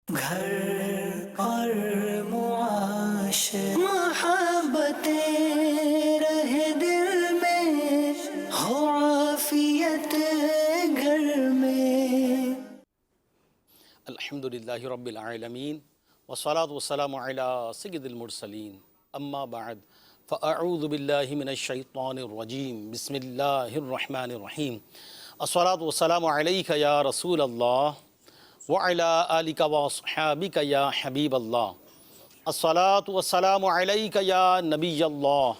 گھر اور معاشر محبتیں رہے دل میں، ہو عافیت گھر میں۔ الحمدللہ رب العالمین والصلاة والسلام علی سید المرسلین، اما بعد فاعوذ باللہ من الشیطان الرجیم، بسم اللہ الرحمن الرحیم۔ الصلاة والسلام علیک یا رسول اللہ وعلی آلک واصحابک یا حبیب اللہ۔ الصلاة والسلام علیک یا نبی اللہ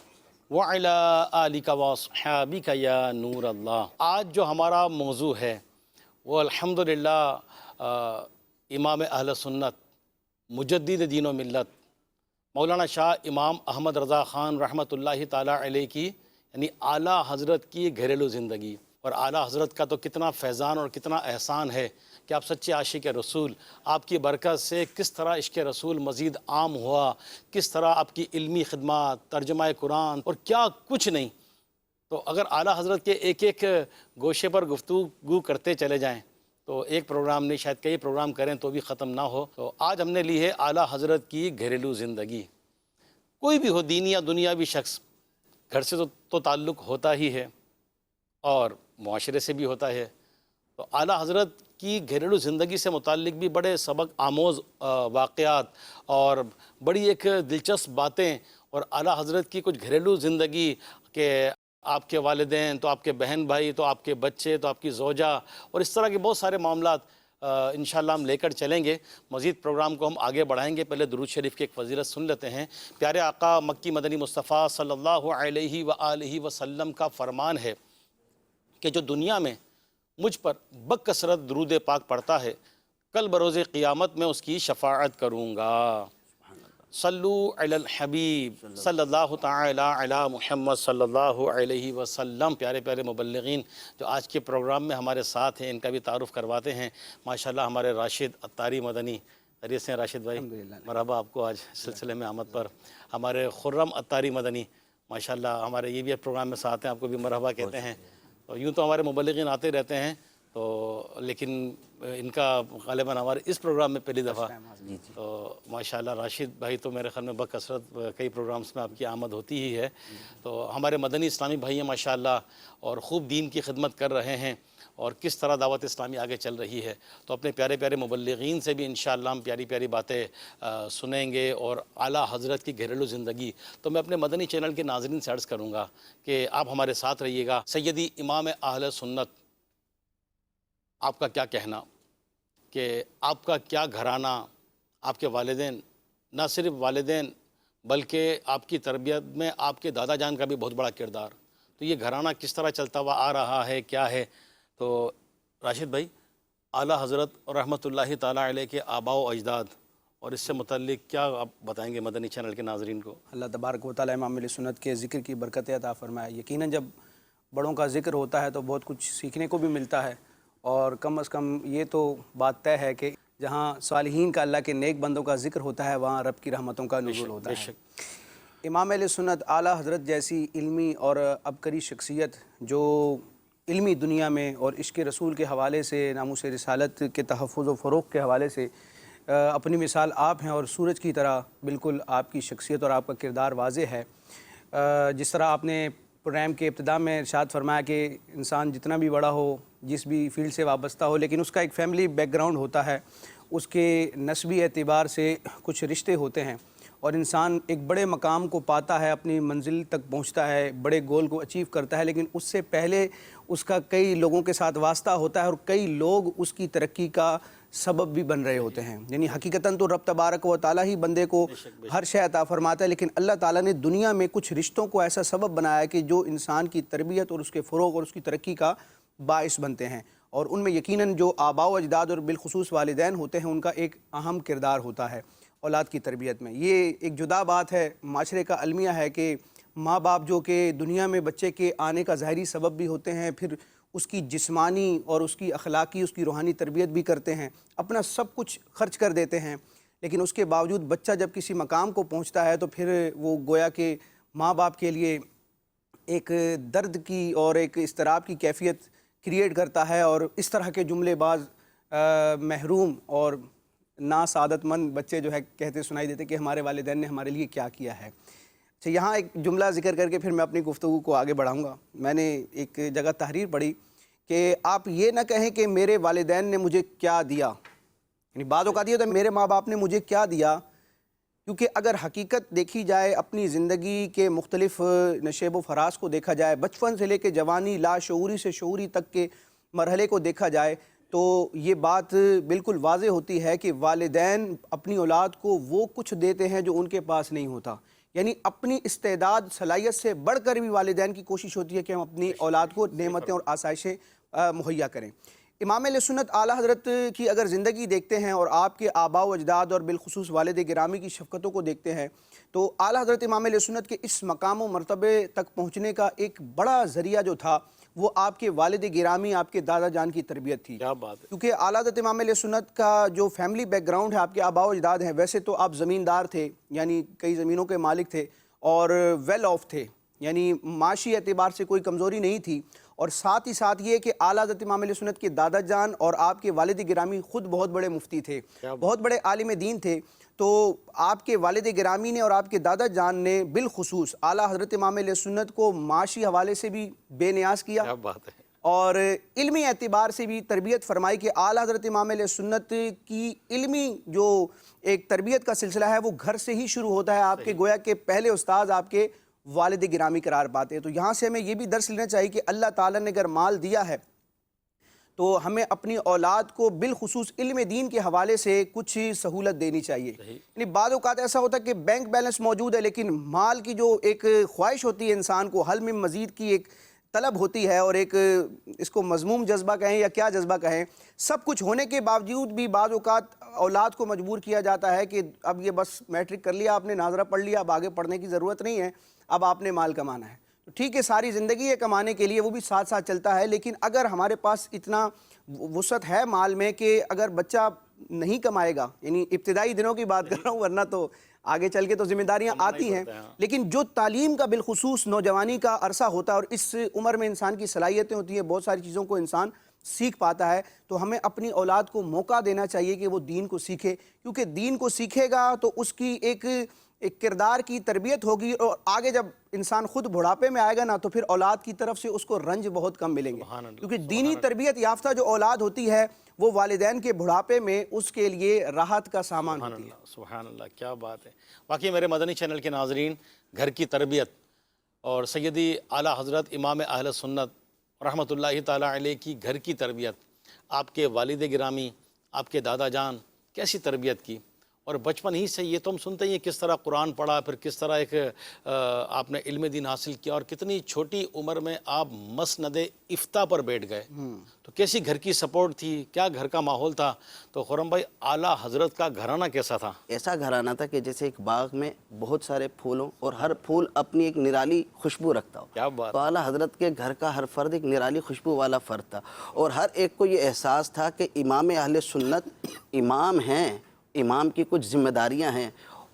وعلی آلک واصحابک یا نور اللہ۔ آج جو ہمارا موضوع ہے وہ الحمدللہ امام اہل سنت، مجدد دین و ملت، مولانا شاہ امام احمد رضا خان رحمۃ اللہ تعالیٰ علیہ کی یعنی اعلیٰ حضرت کی گھریلو زندگی، اور اعلیٰ حضرت کا تو کتنا فیضان اور کتنا احسان ہے کہ آپ سچے عاشق رسول، آپ کی برکت سے کس طرح عشق رسول مزید عام ہوا، کس طرح آپ کی علمی خدمات، ترجمہ قرآن اور کیا کچھ نہیں۔ تو اگر اعلیٰ حضرت کے ایک ایک گوشے پر گفتگو کرتے چلے جائیں تو ایک پروگرام نہیں، شاید کئی پروگرام کریں تو بھی ختم نہ ہو۔ تو آج ہم نے لی ہے اعلیٰ حضرت کی گھریلو زندگی۔ کوئی بھی ہو، دینی یا دنیاوی شخص، گھر سے تو تعلق ہوتا ہی ہے اور معاشرے سے بھی ہوتا ہے۔ تو اعلیٰ حضرت کی گھریلو زندگی سے متعلق بھی بڑے سبق آموز واقعات اور بڑی ایک دلچسپ باتیں، اور اعلیٰ حضرت کی کچھ گھریلو زندگی کہ آپ کے والدین، تو آپ کے بہن بھائی، تو آپ کے بچے، تو آپ کی زوجہ، اور اس طرح کے بہت سارے معاملات انشاءاللہ ہم لے کر چلیں گے۔ مزید پروگرام کو ہم آگے بڑھائیں گے، پہلے درود شریف کی ایک فضیلت سن لیتے ہیں۔ پیارے آقا مکی مدنی مصطفیٰ صلی اللہ علیہ وآلہ وسلم کا فرمان ہے کہ جو دنیا میں مجھ پر بکثرت درود پاک پڑھتا ہے، کل بروز قیامت میں اس کی شفاعت کروں گا۔ صلو علی الحبیب صلی اللہ تعالی علی محمد صلی اللہ علیہ وسلم۔ پیارے پیارے مبلغین جو آج کے پروگرام میں ہمارے ساتھ ہیں، ان کا بھی تعارف کرواتے ہیں۔ ماشاءاللہ ہمارے راشد عطاری مدنی، خیریت سے ہیں راشد بھائی؟ مرحبا آپ کو آج سلسلے میں آمد پر۔ ہمارے خرم عطاری مدنی ماشاءاللہ ہمارے یہ بھی پروگرام میں ساتھ ہیں، آپ کو بھی مرحبا کہتے ہیں۔ تو یوں تو ہمارے مبلغین آتے رہتے ہیں، تو لیکن ان کا غالباً ہمارے اس پروگرام میں پہلی دفعہ، تو ماشاءاللہ راشد بھائی تو میرے خیال میں بکثرت کئی پروگرامز میں آپ کی آمد ہوتی ہی ہے۔ تو ہمارے مدنی اسلامی بھائی ہیں ماشاءاللہ، اور خوب دین کی خدمت کر رہے ہیں، اور کس طرح دعوت اسلامی آگے چل رہی ہے۔ تو اپنے پیارے پیارے مبلغین سے بھی انشاءاللہ ہم پیاری پیاری باتیں سنیں گے، اور اعلیٰ حضرت کی گھریلو زندگی۔ تو میں اپنے مدنی چینل کے ناظرین سے عرض کروں گا کہ آپ ہمارے ساتھ رہیے گا۔ سیدی امام اہل سنت، آپ کا کیا کہنا کہ آپ کا کیا گھرانہ، آپ کے والدین، نہ صرف والدین بلکہ آپ کی تربیت میں آپ کے دادا جان کا بھی بہت بڑا کردار، تو یہ گھرانہ کس طرح چلتا ہوا آ رہا ہے، کیا ہے؟ تو راشد بھائی، اعلیٰ حضرت رحمۃ اللہ تعالیٰ علیہ کے آباء و اجداد اور اس سے متعلق کیا آپ بتائیں گے مدنی چینل کے ناظرین کو؟ اللہ تبارک و تعالیٰ امام علیہ سنت کے ذکر کی برکت عطا فرمائے۔ یقیناً جب بڑوں کا ذکر ہوتا ہے تو بہت کچھ سیکھنے کو بھی ملتا ہے، اور کم از کم یہ تو بات طے ہے کہ جہاں صالحین کا، اللہ کے نیک بندوں کا ذکر ہوتا ہے، وہاں رب کی رحمتوں کا نزول ہوتا ہے۔ امام علیہ سنت اعلیٰ حضرت جیسی علمی اور عبقری شخصیت، جو علمی دنیا میں اور عشق رسول کے حوالے سے، ناموس رسالت کے تحفظ و فروغ کے حوالے سے اپنی مثال آپ ہیں، اور سورج کی طرح بالکل آپ کی شخصیت اور آپ کا کردار واضح ہے۔ جس طرح آپ نے پروگرام کے ابتدا میں ارشاد فرمایا کہ انسان جتنا بھی بڑا ہو، جس بھی فیلڈ سے وابستہ ہو، لیکن اس کا ایک فیملی بیک گراؤنڈ ہوتا ہے، اس کے نسبی اعتبار سے کچھ رشتے ہوتے ہیں، اور انسان ایک بڑے مقام کو پاتا ہے، اپنی منزل تک پہنچتا ہے، بڑے گول کو اچیو کرتا ہے، لیکن اس سے پہلے اس کا کئی لوگوں کے ساتھ واسطہ ہوتا ہے، اور کئی لوگ اس کی ترقی کا سبب بھی بن رہے ہوتے ہیں۔ یعنی حقیقتاً تو رب تبارک و تعالیٰ ہی بندے کو ہر شے عطا فرماتا ہے، لیکن اللہ تعالیٰ نے دنیا میں کچھ رشتوں کو ایسا سبب بنایا ہے کہ جو انسان کی تربیت اور اس کے فروغ اور اس کی ترقی کا باعث بنتے ہیں، اور ان میں یقیناً جو آباء و اجداد اور بالخصوص والدین ہوتے ہیں، ان کا ایک اہم کردار ہوتا ہے اولاد کی تربیت میں۔ یہ ایک جدا بات ہے، معاشرے کا المیہ ہے کہ ماں باپ جو کہ دنیا میں بچے کے آنے کا ظاہری سبب بھی ہوتے ہیں، پھر اس کی جسمانی اور اس کی اخلاقی، اس کی روحانی تربیت بھی کرتے ہیں، اپنا سب کچھ خرچ کر دیتے ہیں، لیکن اس کے باوجود بچہ جب کسی مقام کو پہنچتا ہے تو پھر وہ گویا کہ ماں باپ کے لیے ایک درد کی اور ایک اضطراب کی کیفیت کریٹ کرتا ہے، اور اس طرح کے جملے بعض محروم اور نا سعادت مند بچے جو ہے کہتے سنائی دیتے کہ ہمارے والدین نے ہمارے لیے کیا کیا ہے۔ اچھا، یہاں ایک جملہ ذکر کر کے پھر میں اپنی گفتگو کو آگے بڑھاؤں گا۔ میں نے ایک جگہ تحریر پڑھی کہ آپ یہ نہ کہیں کہ میرے والدین نے مجھے کیا دیا، یعنی بعض اوقات یہ ہوتا ہے میرے ماں باپ نے مجھے کیا دیا، کیونکہ اگر حقیقت دیکھی جائے، اپنی زندگی کے مختلف نشیب و فراز کو دیکھا جائے، بچپن سے لے کے جوانی، لاشعوری سے شعوری تک کے مرحلے کو دیکھا جائے، تو یہ بات بالکل واضح ہوتی ہے کہ والدین اپنی اولاد کو وہ کچھ دیتے ہیں جو ان کے پاس نہیں ہوتا، یعنی اپنی استعداد صلاحیت سے بڑھ کر بھی والدین کی کوشش ہوتی ہے کہ ہم اپنی اولاد کو نعمتیں اور آسائشیں مہیا کریں۔ امام اہل سنت اعلیٰ حضرت کی اگر زندگی دیکھتے ہیں اور آپ کے آباء و اجداد اور بالخصوص والد گرامی کی شفقتوں کو دیکھتے ہیں، تو اعلیٰ حضرت امام اہل سنت کے اس مقام و مرتبے تک پہنچنے کا ایک بڑا ذریعہ جو تھا وہ آپ کے والد گرامی، آپ کے دادا جان کی تربیت تھی۔ کیا بات ہے! کیونکہ اعلیٰ حضرت امام اہل سنت کا جو فیملی بیک گراؤنڈ ہے، آپ کے آباء و اجداد ہیں، ویسے تو آپ زمیندار تھے، یعنی کئی زمینوں کے مالک تھے اور ویل آف تھے، یعنی معاشی اعتبار سے کوئی کمزوری نہیں تھی، اور ساتھ ہی ساتھ یہ کہ اعلیٰ حضرت امام اہل سنت کے دادا جان اور آپ کے والد گرامی خود بہت بڑے مفتی تھے، بہت بڑے عالم دین تھے، تو آپ کے والد گرامی نے اور آپ کے دادا جان نے بالخصوص اعلیٰ حضرت امام اہل سنت کو معاشی حوالے سے بھی بے نیاز کیا، کیا بات ہے! اور علمی اعتبار سے بھی تربیت فرمائی کہ اعلیٰ حضرت امام اہل سنت کی علمی جو ایک تربیت کا سلسلہ ہے وہ گھر سے ہی شروع ہوتا ہے۔ آپ کے گویا کہ پہلے استاذ آپ کے والد گرامی قرار پاتے ہیں۔ تو یہاں سے ہمیں یہ بھی درس لینا چاہیے کہ اللہ تعالیٰ نے اگر مال دیا ہے تو ہمیں اپنی اولاد کو بالخصوص علم دین کے حوالے سے کچھ سہولت دینی چاہیے۔ یعنی بعض اوقات ایسا ہوتا ہے کہ بینک بیلنس موجود ہے لیکن مال کی جو ایک خواہش ہوتی ہے انسان کو، حل میں مزید کی ایک طلب ہوتی ہے، اور ایک اس کو مذموم جذبہ کہیں یا کیا جذبہ کہیں، سب کچھ ہونے کے باوجود بھی بعض اوقات اولاد کو مجبور کیا جاتا ہے کہ اب یہ بس میٹرک کر لیا آپ نے، ناظرہ پڑھ لیا، اب آگے پڑھنے کی ضرورت نہیں ہے، اب آپ نے مال کمانا ہے۔ تو ٹھیک ہے، ساری زندگی ہے کمانے کے لیے، وہ بھی ساتھ ساتھ چلتا ہے، لیکن اگر ہمارے پاس اتنا وسعت ہے مال میں کہ اگر بچہ نہیں کمائے گا، یعنی ابتدائی دنوں کی بات کر رہا ہوں، ورنہ تو آگے چل کے تو ذمہ داریاں آتی ہیں، لیکن جو تعلیم کا بالخصوص نوجوانی کا عرصہ ہوتا ہے اور اس عمر میں انسان کی صلاحیتیں ہوتی ہیں، بہت ساری چیزوں کو انسان سیکھ پاتا ہے، تو ہمیں اپنی اولاد کو موقع دینا چاہیے کہ وہ دین کو سیکھے، کیونکہ دین کو سیکھے گا تو اس کی ایک کردار کی تربیت ہوگی، اور آگے جب انسان خود بڑھاپے میں آئے گا نا تو پھر اولاد کی طرف سے اس کو رنج بہت کم ملیں گے، کیونکہ دینی تربیت یافتہ جو اولاد ہوتی ہے وہ والدین کے بڑھاپے میں اس کے لیے راحت کا سامان ہوتی ہے۔ سبحان اللہ، کیا بات ہے! واقعی میرے مدنی چینل کے ناظرین، گھر کی تربیت اور سیدی اعلیٰ حضرت امام اہل سنت رحمۃ اللہ تعالیٰ علیہ کی گھر کی تربیت، آپ کے والد گرامی، آپ کے دادا جان کیسی تربیت کی، اور بچپن ہی سے یہ تو ہم سنتے ہیں کس طرح قرآن پڑھا، پھر کس طرح ایک آپ نے علم دین حاصل کیا، اور کتنی چھوٹی عمر میں آپ مسند افتاء پر بیٹھ گئے، تو کیسی گھر کی سپورٹ تھی، کیا گھر کا ماحول تھا؟ تو خرم بھائی، اعلیٰ حضرت کا گھرانہ کیسا تھا؟ ایسا گھرانہ تھا کہ جیسے ایک باغ میں بہت سارے پھول ہوں اور ہر پھول اپنی ایک نرالی خوشبو رکھتا ہو۔ کیا بات! تو اعلیٰ حضرت کے گھر کا ہر فرد ایک نرالی خوشبو والا فرد تھا، اور ہر ایک کو یہ احساس تھا کہ امام اہل سنت امام ہیں، امام کی کچھ ذمہ داریاں ہیں،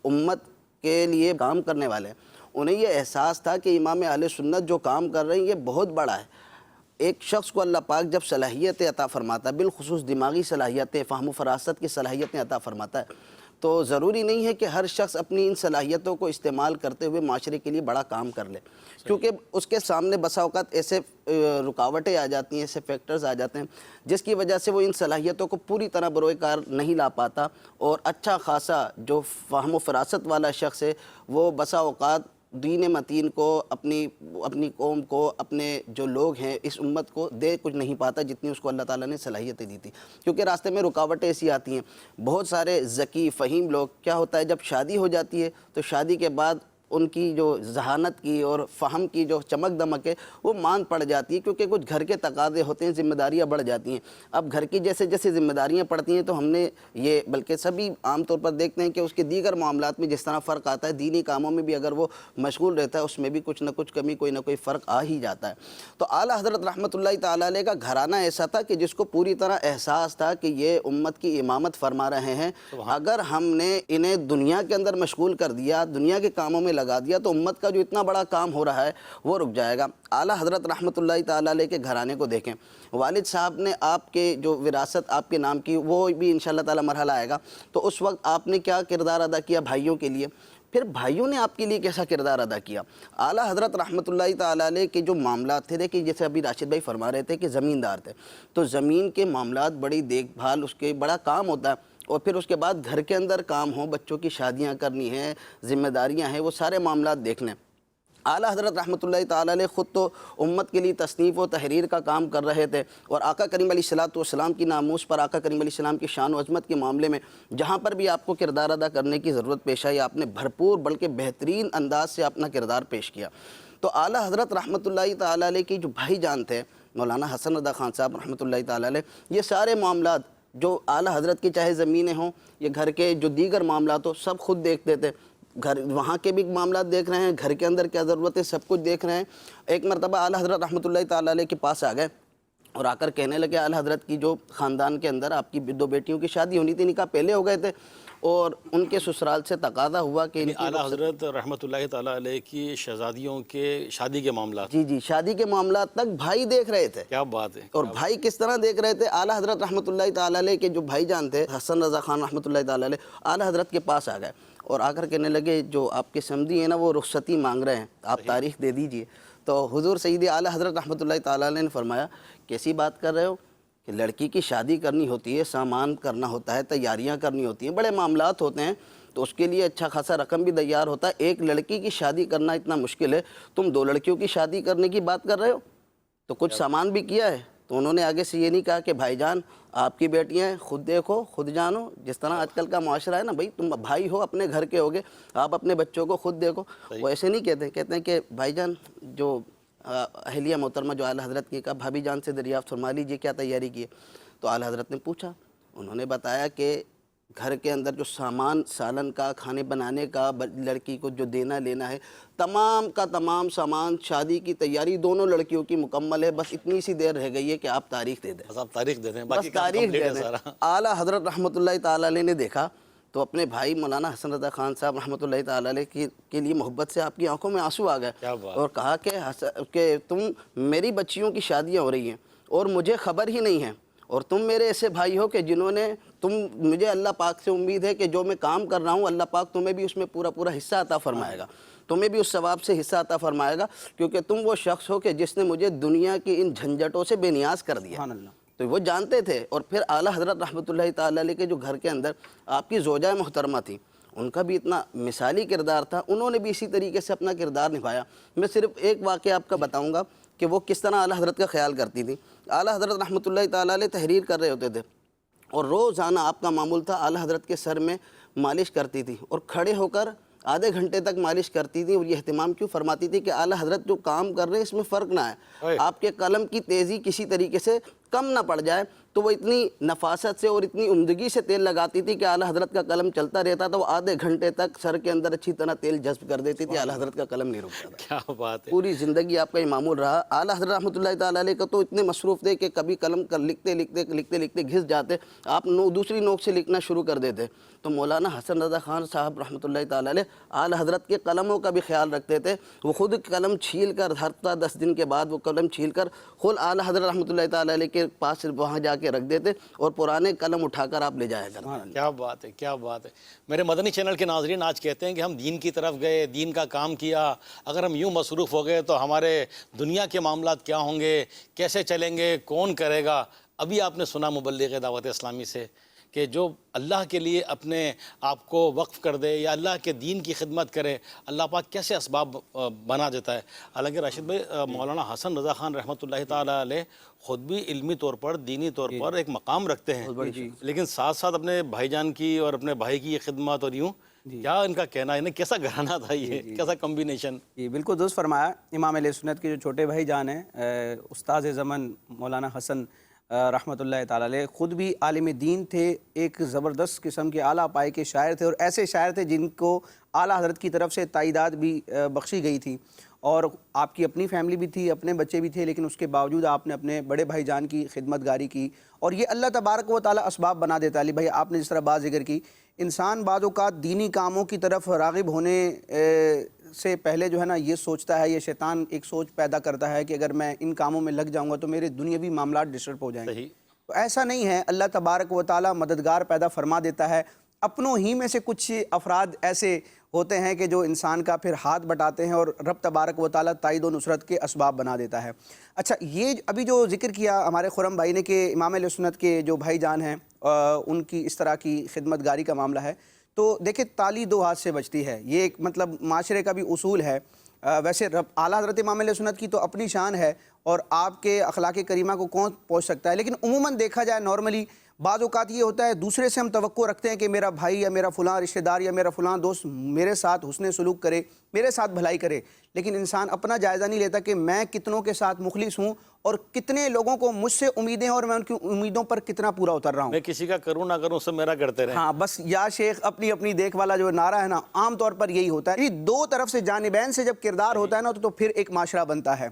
امت کے لیے کام کرنے والے ہیں۔ انہیں یہ احساس تھا کہ امام اہل سنت جو کام کر رہے ہیں یہ بہت بڑا ہے۔ ایک شخص کو اللہ پاک جب صلاحیتیں عطا فرماتا ہے، بالخصوص دماغی صلاحیتیں، فہم و فراست کی صلاحیتیں عطا فرماتا ہے، تو ضروری نہیں ہے کہ ہر شخص اپنی ان صلاحیتوں کو استعمال کرتے ہوئے معاشرے کے لیے بڑا کام کر لے، کیونکہ اس کے سامنے بسا اوقات ایسے رکاوٹیں آ جاتی ہیں، ایسے فیکٹرز آ جاتے ہیں جس کی وجہ سے وہ ان صلاحیتوں کو پوری طرح بروئے کار نہیں لا پاتا، اور اچھا خاصا جو فہم و فراست والا شخص ہے وہ بسا اوقات دین متین کو، اپنی قوم کو، اپنے جو لوگ ہیں اس امت کو دے کچھ نہیں پاتا جتنی اس کو اللہ تعالیٰ نے صلاحیتیں دی تھی، کیونکہ راستے میں رکاوٹیں ایسی آتی ہیں۔ بہت سارے ذکی فہیم لوگ، کیا ہوتا ہے جب شادی ہو جاتی ہے تو شادی کے بعد ان کی جو ذہانت کی اور فہم کی جو چمک دمک ہے وہ ماند پڑ جاتی ہے، کیونکہ کچھ گھر کے تقاضے ہوتے ہیں، ذمہ داریاں بڑھ جاتی ہیں۔ اب گھر کی جیسے جیسے ذمہ داریاں پڑتی ہیں تو ہم نے یہ، بلکہ سبھی عام طور پر دیکھتے ہیں کہ اس کے دیگر معاملات میں جس طرح فرق آتا ہے، دینی کاموں میں بھی اگر وہ مشغول رہتا ہے اس میں بھی کچھ نہ کچھ کمی، کوئی نہ کوئی فرق آ ہی جاتا ہے۔ تو اعلیٰ حضرت رحمۃ اللہ تعالیٰ علیہ کا گھرانہ ایسا تھا کہ جس کو پوری طرح احساس تھا کہ یہ امت کی امامت فرما رہے ہیں، اگر ہم نے انہیں دنیا کے اندر مشغول کر دیا، دنیا کے کاموں میں لگا دیا تو امت کا جو اتنا بڑا کام ہو رہا ہے وہ رک جائے گا۔ اعلیٰ حضرت رحمۃ اللہ تعالیٰ علیہ کے گھرانے کو دیکھیں، والد صاحب نے آپ کے جو وراثت آپ کے نام کی وہ بھی انشاءاللہ تعالیٰ مرحلہ آئے گا، تو اس وقت آپ نے کیا کردار ادا کیا بھائیوں کے لیے، پھر بھائیوں نے آپ کے لیے کیسا کردار ادا کیا۔ اعلیٰ حضرت رحمۃ اللہ تعالیٰ علیہ کے جو معاملات تھے، دیکھیں جیسے ابھی راشد بھائی فرما رہے تھے کہ زمیندار تھے، تو زمین کے معاملات بڑی دیکھ بھال اس کے بڑا کام ہوتا ہے، اور پھر اس کے بعد گھر کے اندر کام ہوں، بچوں کی شادیاں کرنی ہیں، ذمہ داریاں ہیں، وہ سارے معاملات دیکھنے۔ اعلیٰ حضرت رحمۃ اللہ تعالیٰ علیہ خود تو امت کے لیے تصنیف و تحریر کا کام کر رہے تھے، اور آقا کریم علیہ السلام کی ناموس پر، آقا کریم علیہ السلام کی شان و عظمت کے معاملے میں جہاں پر بھی آپ کو کردار ادا کرنے کی ضرورت پیش آئی، آپ نے بھرپور بلکہ بہترین انداز سے اپنا کردار پیش کیا۔ تو اعلیٰ حضرت رحمۃ اللہ تعالیٰ علیہ کی جو بھائی جان تھے مولانا حسن رضا خان صاحب رحمۃ اللہ تعالیٰ علیہ، یہ سارے معاملات جو اعلیٰ حضرت کی چاہے زمینیں ہوں یا گھر کے جو دیگر معاملات ہوں، سب خود دیکھتے تھے۔ گھر وہاں کے بھی معاملات دیکھ رہے ہیں، گھر کے اندر کیا ضرورت ہے سب کچھ دیکھ رہے ہیں۔ ایک مرتبہ اعلیٰ حضرت رحمۃ اللہ تعالیٰ علیہ کے پاس آ گئے اور آ کر کہنے لگے، اعلیٰ حضرت کی جو خاندان کے اندر آپ کی 2 بیٹیوں کی شادی ہونی تھی، نکاح پہلے ہو گئے تھے، اور ان کے سسرال سے تقاضا ہوا کہ اعلیٰ حضرت رحمۃ اللہ تعالیٰ علیہ کی شہزادیوں کے شادی کے معاملات، جی شادی کے معاملات تک بھائی دیکھ رہے تھے۔ کیا بات ہے! اور بھائی کس طرح دیکھ رہے تھے؟ اعلیٰ حضرت رحمۃ اللہ تعالیٰ علیہ کے جو بھائی جان تھے حسن رضا خان رحمۃ اللہ تعالیٰ علیہ، اعلیٰ حضرت کے پاس آ گئے اور آ کر کہنے لگے، جو آپ کے سمدھی ہیں نا وہ رخصتی مانگ رہے ہیں، آپ تاریخ دے دیجئے۔ تو حضور سیدی اعلیٰ حضرت رحمۃ اللہ تعالیٰ علیہ نے فرمایا، کیسی بات کر رہے ہو کہ لڑکی کی شادی کرنی ہوتی ہے، سامان کرنا ہوتا ہے، تیاریاں کرنی ہوتی ہیں، بڑے معاملات ہوتے ہیں، تو اس کے لیے اچھا خاصا رقم بھی تیار ہوتا ہے، ایک لڑکی کی شادی کرنا اتنا مشکل ہے، تم 2 لڑکیوں کی شادی کرنے کی بات کر رہے ہو؟ تو کچھ سامان بھی کیا ہے؟ تو انہوں نے آگے سے یہ نہیں کہا کہ بھائی جان آپ کی بیٹیاں ہیں، خود دیکھو خود جانو، جس طرح آج کل کا معاشرہ ہے نا، بھائی تم بھائی ہو، اپنے گھر کے ہوگے، آپ اپنے بچوں کو خود دیکھو۔ وہ ایسے نہیں کہتے ہیں کہ بھائی جان، جو اہلیہ محترمہ جو اعلیٰ حضرت کی کہا، بھابھی جان سے دریافت فرما لیجیے کیا تیاری کی ہے۔ تو اعلیٰ حضرت نے پوچھا، انہوں نے بتایا کہ گھر کے اندر جو سامان سالن کا، کھانے بنانے کا، لڑکی کو جو دینا لینا ہے، تمام کا تمام سامان، شادی کی تیاری دونوں لڑکیوں کی مکمل ہے، بس اتنی سی دیر رہ گئی ہے کہ آپ تاریخ دے دیں۔ بس آپ تاریخ دے دیں، بس باقی کام تاریخ کمپلیٹ دے ہے دیں۔ سارا۔ اعلیٰ حضرت رحمۃ اللہ تعالیٰ علیہ نے دیکھا تو اپنے بھائی مولانا حسن رضا خان صاحب رحمۃ اللہ تعالیٰ علیہ کے لیے محبت سے آپ کی آنکھوں میں آنسو آ گئے، اور کہا کہ تم میری بچیوں کی شادیاں ہو رہی ہیں اور مجھے خبر ہی نہیں ہے، اور تم میرے ایسے بھائی ہو کہ جنہوں نے مجھے اللہ پاک سے امید ہے کہ جو میں کام کر رہا ہوں اللہ پاک تمہیں بھی اس میں پورا حصہ عطا فرمائے گا، تمہیں بھی اس ثواب سے حصہ عطا فرمائے گا، کیونکہ تم وہ شخص ہو کہ جس نے مجھے دنیا کی ان جھنجھٹوں سے بے نیاز کر دیا۔ تو وہ جانتے تھے۔ اور پھر اعلیٰ حضرت رحمۃ اللہ تعالیٰ علیہ کے جو گھر کے اندر آپ کی زوجہ محترمہ تھی، ان کا بھی اتنا مثالی کردار تھا، انہوں نے بھی اسی طریقے سے اپنا کردار نبھایا۔ میں صرف ایک واقعہ آپ کا بتاؤں گا کہ وہ کس طرح اعلیٰ حضرت کا خیال کرتی تھی۔ اعلیٰ حضرت رحمۃ اللہ تعالیٰ علیہ تحریر کر رہے ہوتے تھے، اور روزانہ آپ کا معمول تھا اعلیٰ حضرت کے سر میں مالش کرتی تھی، اور کھڑے ہو کر آدھے گھنٹے تک مالش کرتی تھی، اور یہ اہتمام کیوں فرماتی تھی کہ اعلیٰ حضرت جو کام کر رہے ہیں اس میں فرق نہ ہے، آپ کے قلم کی تیزی کسی طریقے سے کم نہ پڑ جائے۔ تو وہ اتنی نفاست سے اور اتنی عمدگی سے تیل لگاتی تھی کہ اعلیٰ حضرت کا قلم چلتا رہتا تھا، وہ آدھے گھنٹے تک سر کے اندر اچھی طرح تیل جذب کر دیتی تھی، اعلیٰ حضرت کا قلم نہیں رکتا تھا۔ کیا بات ہے! پوری زندگی آپ کا یہ معمول رہا۔ اعلیٰ حضرت رحمۃ اللہ تعالیٰ علیہ کا تو اتنے مصروف تھے کہ کبھی قلم کر لکھتے لکھتے گھس جاتے، آپ دوسری نوک سے لکھنا شروع کر دیتے۔ تو مولانا حسن رضا خان صاحب رحمۃ اللہ تعالیٰ علیہ اعلیٰ حضرت کے قلموں کا بھی خیال رکھتے تھے، وہ خود قلم چھیل کر ہفتہ 10 دن کے بعد وہ قلم چھیل کر خود اعلیٰ حضرت رحمۃ اللہ تعالیٰ علیہ کے پاس وہاں جا کے رکھ دیتے، اور پرانے قلم اٹھا کر آپ لے جایا کرتے۔ کیا بات ہے! کیا بات ہے! میرے مدنی چینل کے ناظرین آج کہتے ہیں کہ ہم دین کی طرف گئے، دین کا کام کیا، اگر ہم یوں مصروف ہو گئے تو ہمارے دنیا کے معاملات کیا ہوں گے، کیسے چلیں گے، کون کرے گا؟ ابھی آپ نے سنا مبلغ دعوت اسلامی سے کہ جو اللہ کے لیے اپنے آپ کو وقف کر دے یا اللہ کے دین کی خدمت کرے، اللہ پاک کیسے اسباب بنا دیتا ہے۔ حالانکہ راشد بھائی، مولانا حسن رضا خان رحمۃ اللہ تعالیٰ علیہ خود بھی علمی طور پر، دینی طور پر ایک مقام رکھتے ہیں، لیکن ساتھ ساتھ اپنے بھائی جان کی اور اپنے بھائی کی یہ خدمت، اور یوں کیا ان کا کہنا ہے، کیسا گھرانہ تھا یہ، کیسا کمبینیشن؟ جی بالکل درست فرمایا۔ امام علیہ سنت کے جو چھوٹے بھائی جان ہیں، استاذ زمن مولانا حسن رحمۃ اللہ تعالیٰ علیہ، خود بھی عالم دین تھے، ایک زبردست قسم کے اعلیٰ پائے کے شاعر تھے، اور ایسے شاعر تھے جن کو اعلیٰ حضرت کی طرف سے تائیدات بھی بخشی گئی تھی، اور آپ کی اپنی فیملی بھی تھی، اپنے بچے بھی تھے، لیکن اس کے باوجود آپ نے اپنے بڑے بھائی جان کی خدمت گاری کی، اور یہ اللہ تبارک و تعالیٰ اسباب بنا دیتا ہے۔ علی بھائی، آپ نے جس طرح بات ذکر کی، انسان بعض اوقات دینی کاموں کی طرف راغب ہونے سے پہلے جو ہے نا یہ سوچتا ہے، یہ شیطان ایک سوچ پیدا کرتا ہے کہ اگر میں ان کاموں میں لگ جاؤں گا تو میرے دنیاوی معاملات ڈسٹرب ہو جائیں گے۔ صحیح۔ تو ایسا نہیں ہے، اللہ تبارک و تعالیٰ مددگار پیدا فرما دیتا ہے۔ اپنوں ہی میں سے کچھ افراد ایسے ہوتے ہیں کہ جو انسان کا پھر ہاتھ بٹاتے ہیں اور رب تبارک و تعالیٰ تائید و نصرت کے اسباب بنا دیتا ہے۔ اچھا، یہ ابھی جو ذکر کیا ہمارے خرم بھائی نے کہ امام اہل سنت کے جو بھائی جان ہیں ان کی اس طرح کی خدمت گاری کا معاملہ ہے، تو دیکھیں تالی دو ہاتھ سے بجتی ہے، یہ ایک مطلب معاشرے کا بھی اصول ہے۔ ویسے اعلیٰ حضرت امام اہل سنت کی تو اپنی شان ہے اور آپ کے اخلاق کریمہ کو کون پہنچ سکتا ہے، لیکن عموماً دیکھا جائے نارملی بعض اوقات یہ ہوتا ہے دوسرے سے ہم توقع رکھتے ہیں کہ میرا بھائی یا میرا فلاں رشتہ دار یا میرا فلاں دوست میرے ساتھ حسن سلوک کرے، میرے ساتھ بھلائی کرے، لیکن انسان اپنا جائزہ نہیں لیتا کہ میں کتنوں کے ساتھ مخلص ہوں اور کتنے لوگوں کو مجھ سے امیدیں ہیں اور میں ان کی امیدوں پر کتنا پورا اتر رہا ہوں۔ میں کسی کا کروں نہ کروں سب میرا کرتے رہیں۔ ہاں بس یا شیخ اپنی اپنی دیکھ والا جو نعرہ ہے نا، عام طور پر یہی ہوتا ہے۔ یہ دو طرف سے جانبین سے جب کردار ہوتا ہے نا تو پھر ایک معاشرہ بنتا ہے۔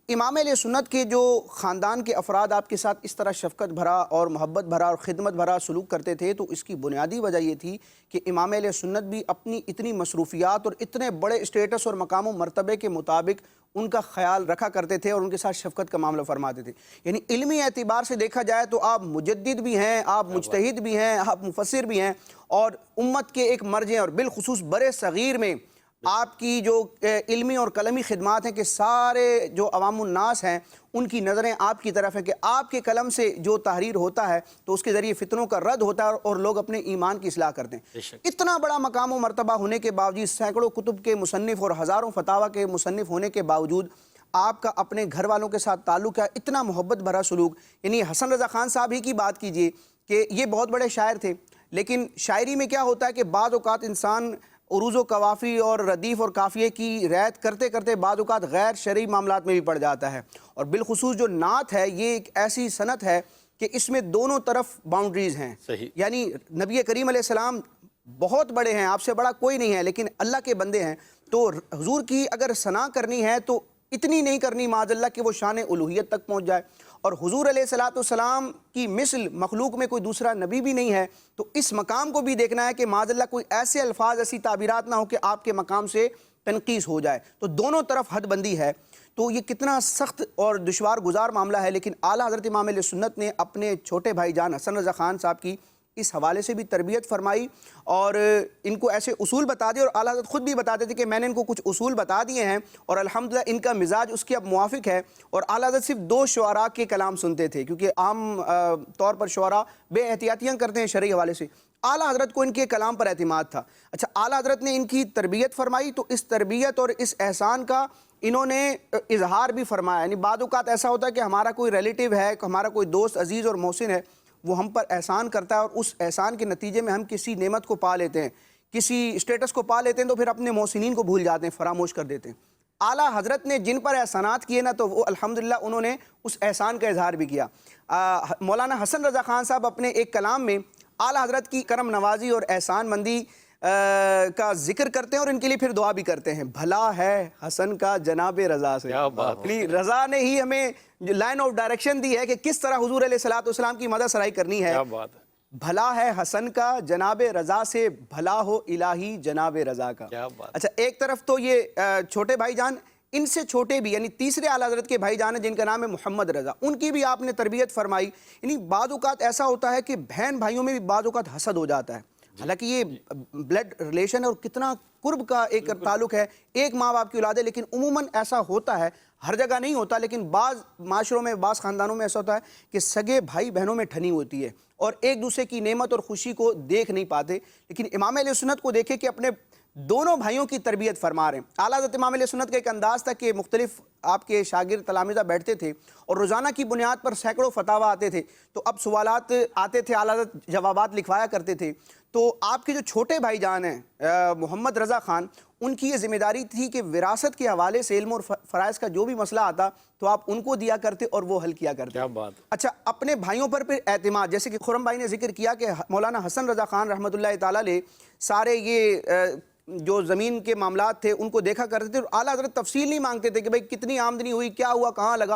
امام اہل سنت کے جو خاندان کے افراد آپ کے ساتھ اس طرح شفقت بھرا اور محبت بھرا اور خدمت بھرا سلوک کرتے تھے تو اس کی بنیادی وجہ یہ تھی کہ امام اہل سنت بھی اپنی اتنی مصروفیات اور اتنے بڑے اسٹیٹس اور مقام و مرتبے کے مطابق ان کا خیال رکھا کرتے تھے اور ان کے ساتھ شفقت کا معاملہ فرماتے تھے۔ یعنی علمی اعتبار سے دیکھا جائے تو آپ مجدد بھی ہیں، آپ مجتہد بھی ہیں، آپ مفسر بھی ہیں اور امت کے ایک مرجع اور بالخصوص برے صغیر میں آپ کی جو علمی اور قلمی خدمات ہیں کہ سارے جو عوام الناس ہیں ان کی نظریں آپ کی طرف ہیں کہ آپ کے قلم سے جو تحریر ہوتا ہے تو اس کے ذریعے فتنوں کا رد ہوتا ہے اور لوگ اپنے ایمان کی اصلاح کرتے ہیں۔ اتنا بڑا مقام و مرتبہ ہونے کے باوجود، سینکڑوں کتب کے مصنف اور ہزاروں فتاویٰ کے مصنف ہونے کے باوجود آپ کا اپنے گھر والوں کے ساتھ تعلق ہے، اتنا محبت بھرا سلوک۔ یعنی حسن رضا خان صاحب ہی کی بات کیجئے کہ یہ بہت بڑے شاعر تھے، لیکن شاعری میں کیا ہوتا ہے کہ بعض اوقات انسان عروض و قوافی اور ردیف اور قافیے کی رعایت کرتے کرتے بعض اوقات غیر شرعی معاملات میں بھی پڑ جاتا ہے، اور بالخصوص جو نعت ہے یہ ایک ایسی صنعت ہے کہ اس میں دونوں طرف باؤنڈریز ہیں۔ یعنی نبی کریم علیہ السلام بہت بڑے ہیں، آپ سے بڑا کوئی نہیں ہے، لیکن اللہ کے بندے ہیں، تو حضور کی اگر ثنا کرنی ہے تو اتنی نہیں کرنی معاذ اللہ کہ وہ شان الوہیت تک پہنچ جائے، اور حضور علیہ السلام کی مثل مخلوق میں کوئی دوسرا نبی بھی نہیں ہے، تو اس مقام کو بھی دیکھنا ہے کہ معاذ اللہ کوئی ایسے الفاظ ایسی تعبیرات نہ ہو کہ آپ کے مقام سے تنقیص ہو جائے، تو دونوں طرف حد بندی ہے۔ تو یہ کتنا سخت اور دشوار گزار معاملہ ہے، لیکن اعلیٰ حضرت امام اہل سنت نے اپنے چھوٹے بھائی جان حسن رضا خان صاحب کی اس حوالے سے بھی تربیت فرمائی اور ان کو ایسے اصول بتا دیے، اور اعلیٰ حضرت خود بھی بتاتے تھے کہ میں نے ان کو کچھ اصول بتا دیے ہیں اور الحمدللہ ان کا مزاج اس کے اب موافق ہے، اور اعلیٰ حضرت صرف 2 شعراء کے کلام سنتے تھے کیونکہ عام طور پر شعراء بے احتیاطیاں کرتے ہیں شرعی حوالے سے، اعلیٰ حضرت کو ان کے کلام پر اعتماد تھا۔ اچھا، اعلیٰ حضرت نے ان کی تربیت فرمائی تو اس تربیت اور اس احسان کا انہوں نے اظہار بھی فرمایا۔ یعنی بعض اوقات ایسا ہوتا ہے کہ ہمارا کوئی ریلیٹیو ہے، ہمارا کوئی دوست عزیز اور محسن ہے، وہ ہم پر احسان کرتا ہے اور اس احسان کے نتیجے میں ہم کسی نعمت کو پا لیتے ہیں، کسی اسٹیٹس کو پا لیتے ہیں تو پھر اپنے محسنین کو بھول جاتے ہیں، فراموش کر دیتے ہیں۔ اعلیٰ حضرت نے جن پر احسانات کیے نا تو وہ الحمدللہ انہوں نے اس احسان کا اظہار بھی کیا۔ مولانا حسن رضا خان صاحب اپنے ایک کلام میں اعلیٰ حضرت کی کرم نوازی اور احسان مندی کا ذکر کرتے ہیں اور ان کے لیے پھر دعا بھی کرتے ہیں، بھلا ہے حسن کا جناب رضا سے۔ رضا نے ہی ہمیں لائن آف ڈائریکشن دی ہے کہ کس طرح حضور علیہ السلام کی مدح سرائی کرنی ہے۔ بھلا ہے حسن کا جناب رضا سے، بھلا ہو الہی جناب رضا کا۔ اچھا، ایک طرف تو یہ چھوٹے بھائی جان، ان سے چھوٹے بھی یعنی تیسرے اعلیٰ حضرت کے بھائی جان ہیں جن کا نام ہے محمد رضا، ان کی بھی آپ نے تربیت فرمائی۔ یعنی بعض اوقات ایسا ہوتا ہے کہ بہن بھائیوں میں بھی بعض اوقات حسد ہو جاتا ہے، حالانکہ یہ بلڈ ریلیشن ہے اور کتنا قرب کا ایک تعلق ہے، ایک ماں باپ کی اولاد ہے، لیکن عموماً ایسا ہوتا ہے، ہر جگہ نہیں ہوتا، لیکن بعض معاشروں میں بعض خاندانوں میں ایسا ہوتا ہے کہ سگے بھائی بہنوں میں ٹھنی ہوتی ہے اور ایک دوسرے کی نعمت اور خوشی کو دیکھ نہیں پاتے، لیکن امام اہل سنت کو دیکھے کہ اپنے دونوں بھائیوں کی تربیت فرما رہے ہیں۔ اعلیٰ حضرت امام اہل سنت کا ایک انداز تھا کہ مختلف آپ کے شاگرد تلامذہ بیٹھتے تھے اور روزانہ کی بنیاد پر سینکڑوں فتاویٰ آتے تھے، تو اب سوالات آتے تھے، اعلیٰ حضرت جوابات لکھوایا کرتے تھے، تو آپ کے جو چھوٹے بھائی جان ہیں محمد رضا خان، ان کی یہ ذمہ داری تھی کہ وراثت کے حوالے سے علم اور فرائض کا جو بھی مسئلہ آتا تو آپ ان کو دیا کرتے اور وہ حل کیا کرتے۔ اچھا، اپنے بھائیوں پر پھر اعتماد، جیسے کہ خرم بھائی نے ذکر کیا کہ مولانا حسن رضا خان رحمۃ اللہ تعالیٰ علیہ سارے یہ جو زمین کے معاملات تھے ان کو دیکھا کرتے تھے اور اعلیٰ حضرت تفصیل نہیں مانگتے تھے کہ بھئی کتنی آمدنی ہوئی، کیا ہوا، کہاں لگا،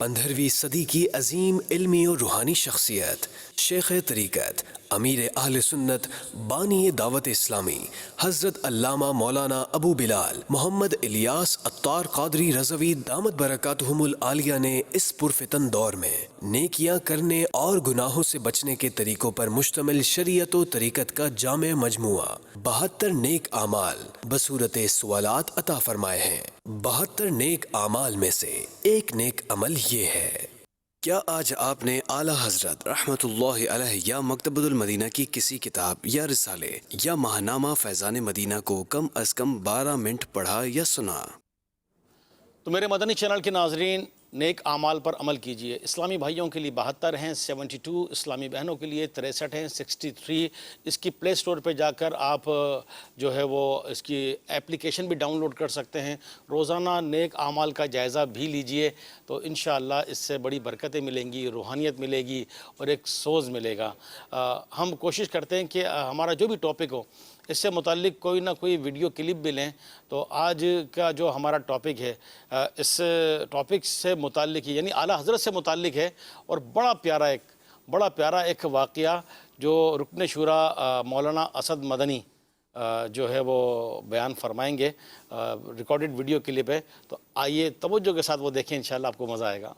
15ویں صدی کی عظیم علمی اور روحانی شخصیت، شیخ طریقت، امیر اہل سنت، بانی دعوت اسلامی، حضرت علامہ مولانا ابو بلال محمد الیاس عطار قادری رضوی دامت برکاتہم العالیہ نے اس پرفتن دور میں نیکیاں کرنے اور گناہوں سے بچنے کے طریقوں پر مشتمل شریعت و طریقت کا جامع مجموعہ 72 نیک اعمال بصورت سوالات عطا فرمائے ہیں۔ 72 نیک اعمال میں سے ایک نیک عمل یہ ہے، کیا آج آپ نے اعلیٰ حضرت رحمت اللہ علیہ یا مکتبۃ المدینہ کی کسی کتاب یا رسالے یا ماہنامہ فیضان مدینہ کو کم از کم 12 منٹ پڑھا یا سنا؟ تو میرے مدنی چینل کے ناظرین، نیک اعمال پر عمل کیجئے۔ اسلامی بھائیوں کے لیے 72 ہیں، 72، اسلامی بہنوں کے لیے 63 ہیں، 63۔ اس کی پلے سٹور پہ جا کر آپ جو ہے وہ اس کی اپلیکیشن بھی ڈاؤن لوڈ کر سکتے ہیں۔ روزانہ نیک اعمال کا جائزہ بھی لیجئے، تو انشاءاللہ اس سے بڑی برکتیں ملیں گی، روحانیت ملے گی اور ایک سوز ملے گا۔ ہم کوشش کرتے ہیں کہ ہمارا جو بھی ٹاپک ہو اس سے متعلق کوئی نہ کوئی ویڈیو کلپ بھی لیں۔ تو آج کا جو ہمارا ٹاپک ہے اس ٹاپک سے متعلق ہی، یعنی اعلیٰ حضرت سے متعلق ہے، اور بڑا پیارا ایک واقعہ جو رکن شورا مولانا اسد مدنی جو ہے وہ بیان فرمائیں گے، ریکارڈڈ ویڈیو کلپ ہے۔ تو آئیے توجہ کے ساتھ وہ دیکھیں، انشاءاللہ آپ کو مزہ آئے گا۔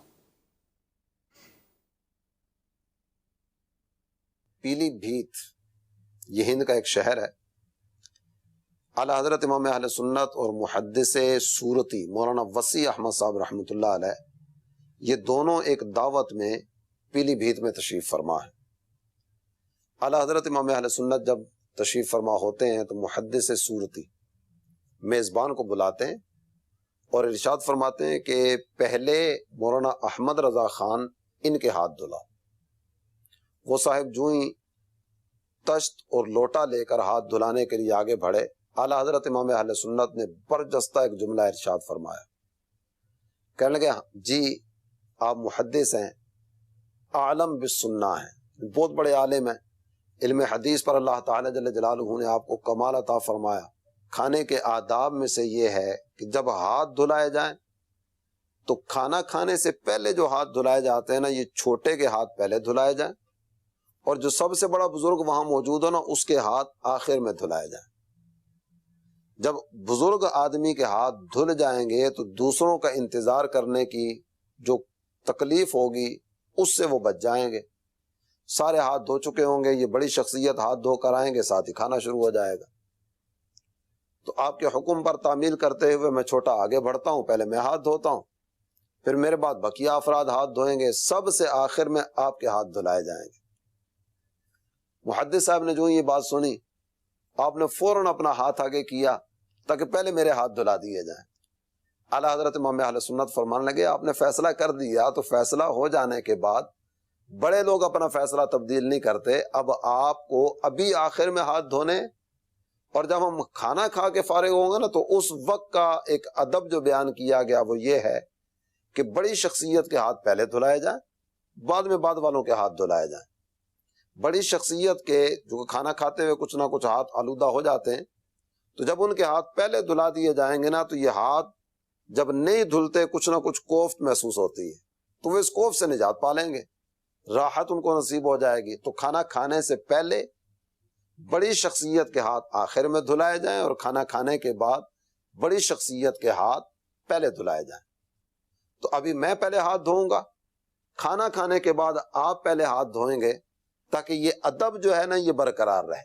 پیلی بھیت یہ ہند کا ایک شہر ہے۔ اعلیٰ حضرت امام اہل سنت اور محدث سورتی مولانا وسیع احمد صاحب رحمۃ اللہ علیہ، یہ دونوں ایک دعوت میں پیلی بھیت میں تشریف فرما ہے۔ اعلیٰ حضرت امام اہل سنت جب تشریف فرما ہوتے ہیں تو محدث سورتی میزبان کو بلاتے ہیں اور ارشاد فرماتے ہیں کہ پہلے مولانا احمد رضا خان ان کے ہاتھ دھلا۔ وہ صاحب جو ہی تشت اور لوٹا لے کر ہاتھ دھلانے کے لیے آگے بڑھے، اعلیٰ حضرت امام اہل سنت نے برجستہ ایک جملہ ارشاد فرمایا۔ کہنے لگے جی آپ محدث ہیں، عالم بالسنہ ہیں، بہت بڑے عالم ہیں، علم حدیث پر اللہ تعالیٰ جل جلالہ نے آپ کو کمال عطا فرمایا۔ کھانے کے آداب میں سے یہ ہے کہ جب ہاتھ دھلائے جائیں تو کھانا کھانے سے پہلے جو ہاتھ دھلائے جاتے ہیں نا، یہ چھوٹے کے ہاتھ پہلے دھلائے جائیں، اور جو سب سے بڑا بزرگ وہاں موجود ہو نا، اس کے ہاتھ آخر میں دھلائے جائیں۔ جب بزرگ آدمی کے ہاتھ دھل جائیں گے تو دوسروں کا انتظار کرنے کی جو تکلیف ہوگی اس سے وہ بچ جائیں گے۔ سارے ہاتھ دھو چکے ہوں گے، یہ بڑی شخصیت ہاتھ دھو کر آئیں گے، ساتھ ہی کھانا شروع ہو جائے گا۔ تو آپ کے حکم پر تعمیل کرتے ہوئے میں چھوٹا آگے بڑھتا ہوں، پہلے میں ہاتھ دھوتا ہوں، پھر میرے بعد بقیہ افراد ہاتھ دھوئیں گے، سب سے آخر میں آپ کے ہاتھ دھلائے جائیں گے۔ محدث صاحب نے جو یہ بات سنی، آپ نے فوراً اپنا ہاتھ آگے کیا تاکہ پہلے میرے ہاتھ دھلا دیے جائیں۔ اعلیٰ حضرت امام اہل سنت فرمانے لگے آپ نے فیصلہ کر دیا، تو فیصلہ ہو جانے کے بعد بڑے لوگ اپنا فیصلہ تبدیل نہیں کرتے، اب آپ کو ابھی آخر میں ہاتھ دھونے، اور جب ہم کھانا کھا کے فارغ ہوں گے نا تو اس وقت کا ایک ادب جو بیان کیا گیا وہ یہ ہے کہ بڑی شخصیت کے ہاتھ پہلے دھلائے جائیں، بعد میں بعد والوں کے ہاتھ دھلائے جائیں۔ بڑی شخصیت کے جو کھانا کھاتے ہوئے کچھ نہ کچھ ہاتھ آلودہ ہو جاتے ہیں، تو جب ان کے ہاتھ پہلے دھلا دیے جائیں گے نا تو یہ ہاتھ جب نہیں دھلتے کچھ نہ کچھ کوفت محسوس ہوتی ہے، تو وہ اس کوفت سے نجات پا لیں گے، راحت ان کو نصیب ہو جائے گی۔ تو کھانا کھانے سے پہلے بڑی شخصیت کے ہاتھ آخر میں دھلائے جائیں، اور کھانا کھانے کے بعد بڑی شخصیت کے ہاتھ پہلے دھلائے جائیں۔ تو ابھی میں پہلے ہاتھ دھوؤں گا، کھانا کھانے کے بعد آپ پہلے ہاتھ دھوئیں گے، تاکہ یہ ادب جو ہے نا یہ برقرار رہے۔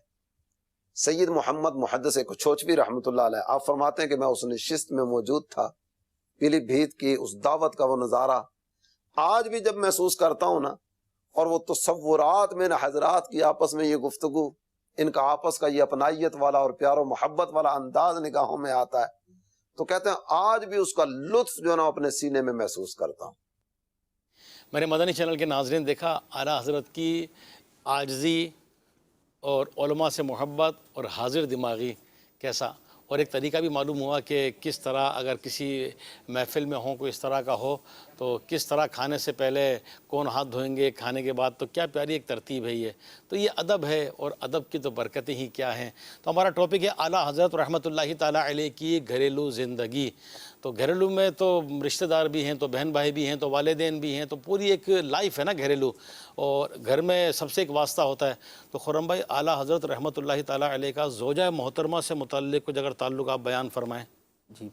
سید محمد محدث کچھوچوی رحمۃ اللہ علیہ آپ فرماتے ہیں کہ میں اس نشست میں موجود تھا، پیلی بھیت کی اس دعوت کا وہ نظارہ آج بھی جب محسوس کرتا ہوں نا، اور وہ تصورات میں نا حضرات کی آپس میں یہ گفتگو، ان کا آپس کا یہ اپنائیت والا اور پیار و محبت والا انداز نگاہوں میں آتا ہے، تو کہتے ہیں آج بھی اس کا لطف جو ہے نا اپنے سینے میں محسوس کرتا ہوں۔ میرے مدنی چینل کے ناظرین، دیکھا اعلیٰ حضرت کی عاجزی اور علماء سے محبت اور حاضر دماغی کیسا، اور ایک طریقہ بھی معلوم ہوا کہ کس طرح اگر کسی محفل میں ہوں کوئی اس طرح کا ہو تو کس طرح کھانے سے پہلے کون ہاتھ دھوئیں گے، کھانے کے بعد، تو کیا پیاری ایک ترتیب ہے یہ۔ تو یہ ادب ہے، اور ادب کی تو برکتیں ہی کیا ہیں۔ تو ہمارا ٹاپک ہے اعلیٰ حضرت رحمۃ اللہ تعالیٰ علیہ کی گھریلو زندگی۔ تو گھریلو میں تو رشتہ دار بھی ہیں، تو بہن بھائی بھی ہیں، تو والدین بھی ہیں، تو پوری ایک لائف ہے نا گھریلو، اور گھر میں سب سے ایک واسطہ ہوتا ہے۔ تو خرم بھائی، اعلیٰ حضرت رحمۃ اللہ تعالیٰ علیہ کا زوجہ محترمہ سے متعلق کچھ اگر تعلق آپ بیان فرمائیں۔ جی،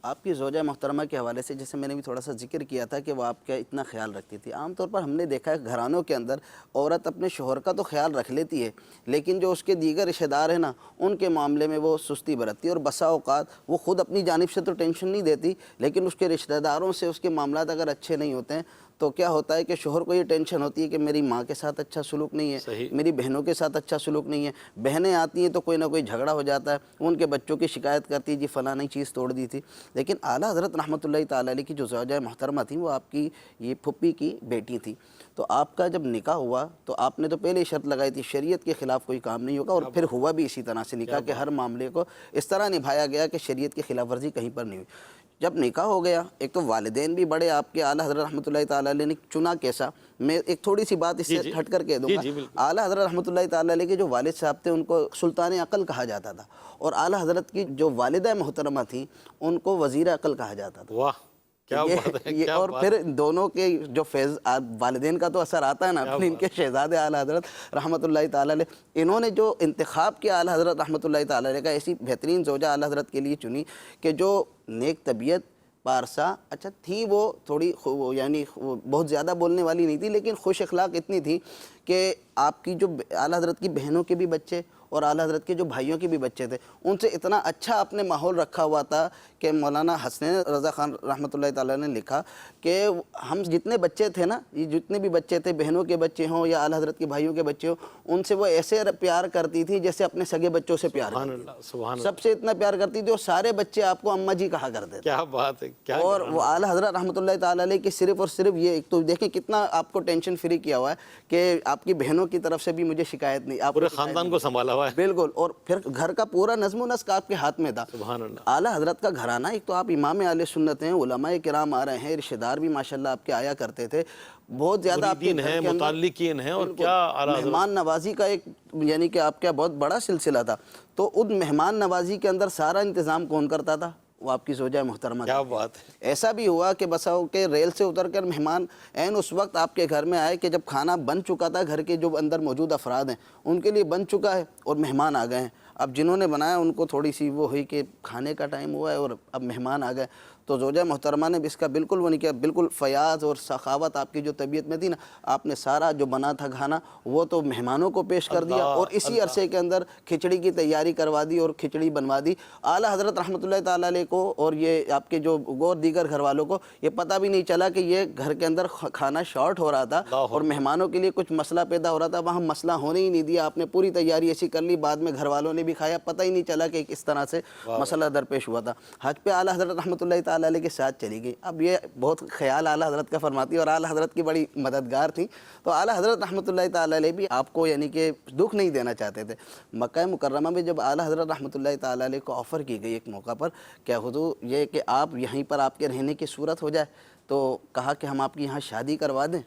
آپ کی زوجہ محترمہ کے حوالے سے جیسے میں نے بھی تھوڑا سا ذکر کیا تھا کہ وہ آپ کا اتنا خیال رکھتی تھی۔ عام طور پر ہم نے دیکھا ہے گھرانوں کے اندر عورت اپنے شوہر کا تو خیال رکھ لیتی ہے، لیکن جو اس کے دیگر رشتہ دار ہیں نا، ان کے معاملے میں وہ سستی برتتی ہے، اور بسا اوقات وہ خود اپنی جانب سے تو ٹینشن نہیں دیتی، لیکن اس کے رشتہ داروں سے اس کے معاملات اگر اچھے نہیں ہوتے ہیں تو کیا ہوتا ہے کہ شوہر کو یہ ٹینشن ہوتی ہے کہ میری ماں کے ساتھ اچھا سلوک نہیں ہے، میری بہنوں کے ساتھ اچھا سلوک نہیں ہے، بہنیں آتی ہیں تو کوئی نہ کوئی جھگڑا ہو جاتا ہے، ان کے بچوں کی شکایت کرتی ہے جی فلاں چیز توڑ دی تھی۔ لیکن اعلیٰ حضرت رحمۃ اللہ تعالیٰ علیہ کی جو زوجہ محترمہ تھیں وہ آپ کی یہ پھپھی کی بیٹی تھی۔ تو آپ کا جب نکاح ہوا تو آپ نے تو پہلے ہی شرط لگائی تھی شریعت کے خلاف کوئی کام نہیں ہوگا، اور پھر ہوا بھی اسی طرح سے نکاح کہ ہر معاملے کو اس طرح نبھایا گیا کہ شریعت کی خلاف ورزی کہیں پر نہیں ہوئی۔ جب نکاح ہو گیا، ایک تو والدین بھی بڑے آپ کے اعلیٰ حضرت رحمۃ اللہ تعالیٰ علیہ نے چنا کیسا، میں ایک تھوڑی سی بات اس سے ہٹ کر کہہ دوں گا۔ اعلیٰ حضرت رحمۃ اللہ تعالیٰ علیہ کے جو والد صاحب تھے ان کو سلطان عقل کہا جاتا تھا، اور اعلیٰ حضرت کی جو والدہ محترمہ تھیں ان کو وزیر عقل کہا جاتا تھا۔ واہ، کیا بات ہے، کیا اور پھر دونوں کے جو فیض والدین کا تو اثر آتا ہے نا، اپنے ان کے شہزادے اعلیٰ حضرت رحمۃ اللہ تعالیٰ علیہ، انہوں نے جو انتخاب کیا اعلیٰ حضرت رحمۃ اللہ تعالیٰ علیہ کا، ایسی بہترین زوجہ اعلیٰ حضرت کے لیے چنی کہ جو نیک طبیعت، پارسا اچھا تھی، وہ تھوڑی یعنی بہت زیادہ بولنے والی نہیں تھی، لیکن خوش اخلاق اتنی تھی کہ آپ کی جو اعلیٰ حضرت کی بہنوں کے بھی بچے اور اعلیٰ حضرت کے جو بھائیوں کے بھی بچے تھے ان سے اتنا اچھا اپنے ماحول رکھا ہوا تھا کہ مولانا حسنین رضا خان رحمۃ اللہ تعالیٰ نے لکھا کہ ہم جتنے بچے تھے نا، یہ جتنے بھی بچے تھے، بہنوں کے بچے ہوں یا اعلیٰ حضرت کے بھائیوں کے بچے ہوں، ان سے وہ ایسے پیار کرتی تھی جیسے اپنے سگے بچوں سے پیار کرتی، سب سے اتنا پیار کرتی تھی، اور سارے بچے آپ کو اماں جی کہا کرتے تھے۔ کیا بات ہے۔ اور وہ اعلیٰ حضرت رحمۃ اللہ تعالیٰ علیہ کی صرف اور صرف یہ ایک تو دیکھیں کتنا آپ کو ٹینشن فری کیا ہوا ہے کہ آپ کی بہنوں کی طرف سے بھی مجھے شکایت نہیں، آپ پورے خاندان کو سنبھالا ہوا ہے۔ بالکل، اور پھر گھر کا پورا نظم و نسق آپ کے ہاتھ میں تھا۔ سبحان اللہ۔ اعلیٰ حضرت کا گھرانہ، ایک تو آپ امام اہل سنت ہیں، علماء کرام آ رہے ہیں، رشتہ دار بھی ماشاءاللہ آپ کے آیا کرتے تھے، بہت زیادہ آپ کے ہیں، متعلقین ہیں، اور کیا اعلیٰ حضرت مہمان نوازی کا ایک یعنی کہ آپ کا بہت بڑا سلسلہ تھا۔ تو ان مہمان نوازی کے اندر سارا انتظام کون کرتا تھا؟ وہ آپ کی زوجہ محترمہ۔ کیا بات ہے۔ ایسا بھی ہوا کہ بساؤ کے ریل سے اتر کر مہمان عین اس وقت آپ کے گھر میں آئے کہ جب کھانا بن چکا تھا، گھر کے جو اندر موجود افراد ہیں ان کے لیے بن چکا ہے اور مہمان آ گئے ہیں۔ اب جنہوں نے بنایا ان کو تھوڑی سی وہ ہوئی کہ کھانے کا ٹائم ہوا ہے اور اب مہمان آ گئے، تو زوجہ محترمہ نے بھی اس کا بالکل وہ نہیں کیا، بالکل فیاض اور سخاوت آپ کی جو طبیعت میں تھی نا، آپ نے سارا جو بنا تھا کھانا وہ تو مہمانوں کو پیش کر دیا، اور اسی عرصے کے اندر کھچڑی کی تیاری کروا دی اور کھچڑی بنوا دی۔ اعلیٰ حضرت رحمۃ اللہ تعالیٰ علیہ کو اور یہ آپ کے جو اور دیگر گھر والوں کو یہ پتہ بھی نہیں چلا کہ یہ گھر کے اندر کھانا شارٹ ہو رہا تھا اور مہمانوں کے لیے کچھ مسئلہ پیدا ہو رہا تھا، وہاں مسئلہ ہونے ہی نہیں دیا، آپ نے پوری تیاری ایسی کر لی، بعد میں گھر والوں نے بھی کھایا، پتہ ہی نہیں چلا کہ اس طرح سے مسئلہ درپیش ہوا تھا۔ حج پہ اعلیٰ حضرت رحمۃ اللہ تعالیٰ علیہ کے ساتھ چلی گئی۔ اب یہ بہت خیال اعلیٰ حضرت کا فرماتی اور اعلیٰ حضرت کی بڑی مددگار تھیں، تو اعلیٰ حضرت رحمۃ اللہ تعالیٰ علیہ بھی آپ کو یعنی کہ دکھ نہیں دینا چاہتے تھے۔ مکہ مکرمہ میں جب اعلیٰ حضرت رحمۃ اللہ تعالیٰ علیہ کو آفر کی گئی ایک موقع پر کہ حضور یہ کہ آپ یہیں پر آپ کے رہنے کی صورت ہو جائے، تو کہا کہ ہم آپ کی یہاں شادی کروا دیں،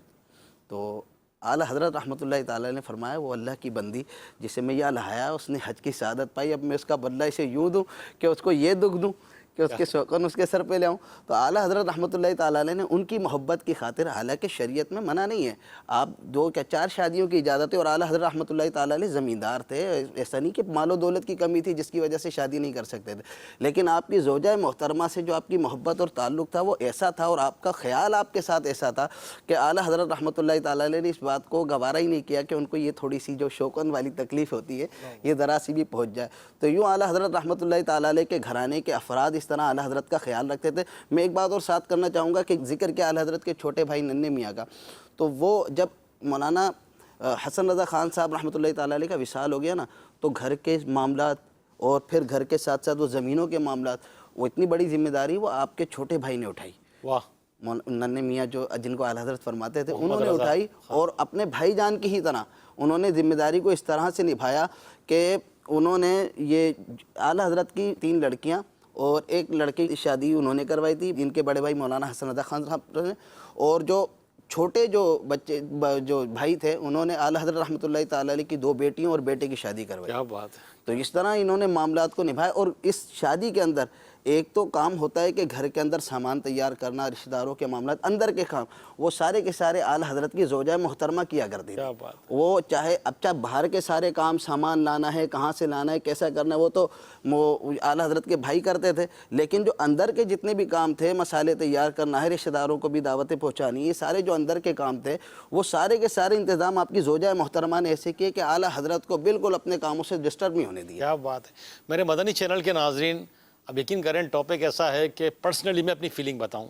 تو اعلیٰ حضرت رحمۃ اللہ تعالیٰ نے فرمایا وہ اللہ کی بندی جسے میں یہ لہایا اس نے حج کی سعادت پائی، اب میں اس کا بدلہ اسے یوں دوں کہ اس کو یہ دکھ دوں کہ اس کے شوقاً اس کے سر پہ لے آؤں۔ تو اعلیٰ حضرت رحمۃ اللہ تعالیٰ علیہ نے ان کی محبت کی خاطر، حالانکہ شریعت میں منع نہیں ہے، آپ 2 یا 4 شادیوں کی اجازت ہے، اور اعلیٰ حضرت رحمۃ اللہ تعالیٰ علیہ زمیندار تھے، ایسا نہیں کہ مال و دولت کی کمی تھی جس کی وجہ سے شادی نہیں کر سکتے تھے، لیکن آپ کی زوجہ محترمہ سے جو آپ کی محبت اور تعلق تھا وہ ایسا تھا، اور آپ کا خیال آپ کے ساتھ ایسا تھا کہ اعلیٰ حضرت رحمۃ اللہ تعالیٰ علیہ نے اس بات کو گوارا ہی نہیں کیا کہ ان کو یہ تھوڑی سی جو شوقن والی تکلیف ہوتی ہے یہ ذرا سی بھی پہنچ جائے۔ تو یوں اعلیٰ حضرت رحمۃ اللہ تعالیٰ علیہ کے گھرانے کے افراد اس طرح اعلیٰ حضرت کا خیال رکھتے تھے۔ میں ایک بات اور ساتھ کرنا چاہوں گا کہ ذکر کیا اعلیٰ حضرت کے چھوٹے بھائی ننھے میاں کا، تو وہ جب مولانا حسن رضا خان صاحب رحمۃ اللہ تعالیٰ علیہ کا وصال ہو گیا نا، تو گھر کے معاملات اور پھر گھر کے ساتھ ساتھ وہ زمینوں کے معاملات، وہ اتنی بڑی ذمہ داری وہ آپ کے چھوٹے بھائی نے اٹھائی۔ واہ، ننھے میاں جو جن کو اعلیٰ حضرت فرماتے تھے انہوں نے اٹھائی، اور اپنے بھائی جان کی ہی طرح انہوں نے ذمہ داری کو اس طرح سے نبھایا کہ انہوں نے یہ اعلیٰ حضرت کی 3 لڑکیاں اور ایک لڑکی کی شادی انہوں نے کروائی تھی، جن کے بڑے بھائی مولانا حسن رضا خان صاحب نے، اور جو چھوٹے جو بچے جو بھائی تھے انہوں نے اعلیٰ حضرت رحمۃ اللہ تعالیٰ علیہ کی 2 بیٹیوں اور بیٹے کی شادی کروائی۔ کیا بات ہے۔ تو اس طرح انہوں نے معاملات کو نبھایا، اور اس شادی کے اندر ایک تو کام ہوتا ہے کہ گھر کے اندر سامان تیار کرنا، رشتہ داروں کے معاملات، اندر کے کام، وہ سارے کے سارے اعلیٰ حضرت کی زوجہ محترمہ کیا کرتی تھی۔ وہ چاہے باہر کے سارے کام، سامان لانا ہے، کہاں سے لانا ہے، کیسا کرنا ہے، وہ تو اعلیٰ حضرت کے بھائی کرتے تھے، لیکن جو اندر کے جتنے بھی کام تھے، مسالے تیار کرنا ہے، رشتہ داروں کو بھی دعوتیں پہنچانی، یہ سارے جو اندر کے کام تھے وہ سارے کے سارے انتظام آپ کی زوجہ محترمہ نے ایسے کیے کہ اعلیٰ حضرت کو بالکل اپنے کاموں سے ڈسٹرب نہیں ہونے دیا۔ کیا بات ہے میرے مدنی چینل کے ناظرین، اب یقین کریں ٹاپک ایسا ہے کہ پرسنلی میں اپنی فیلنگ بتاؤں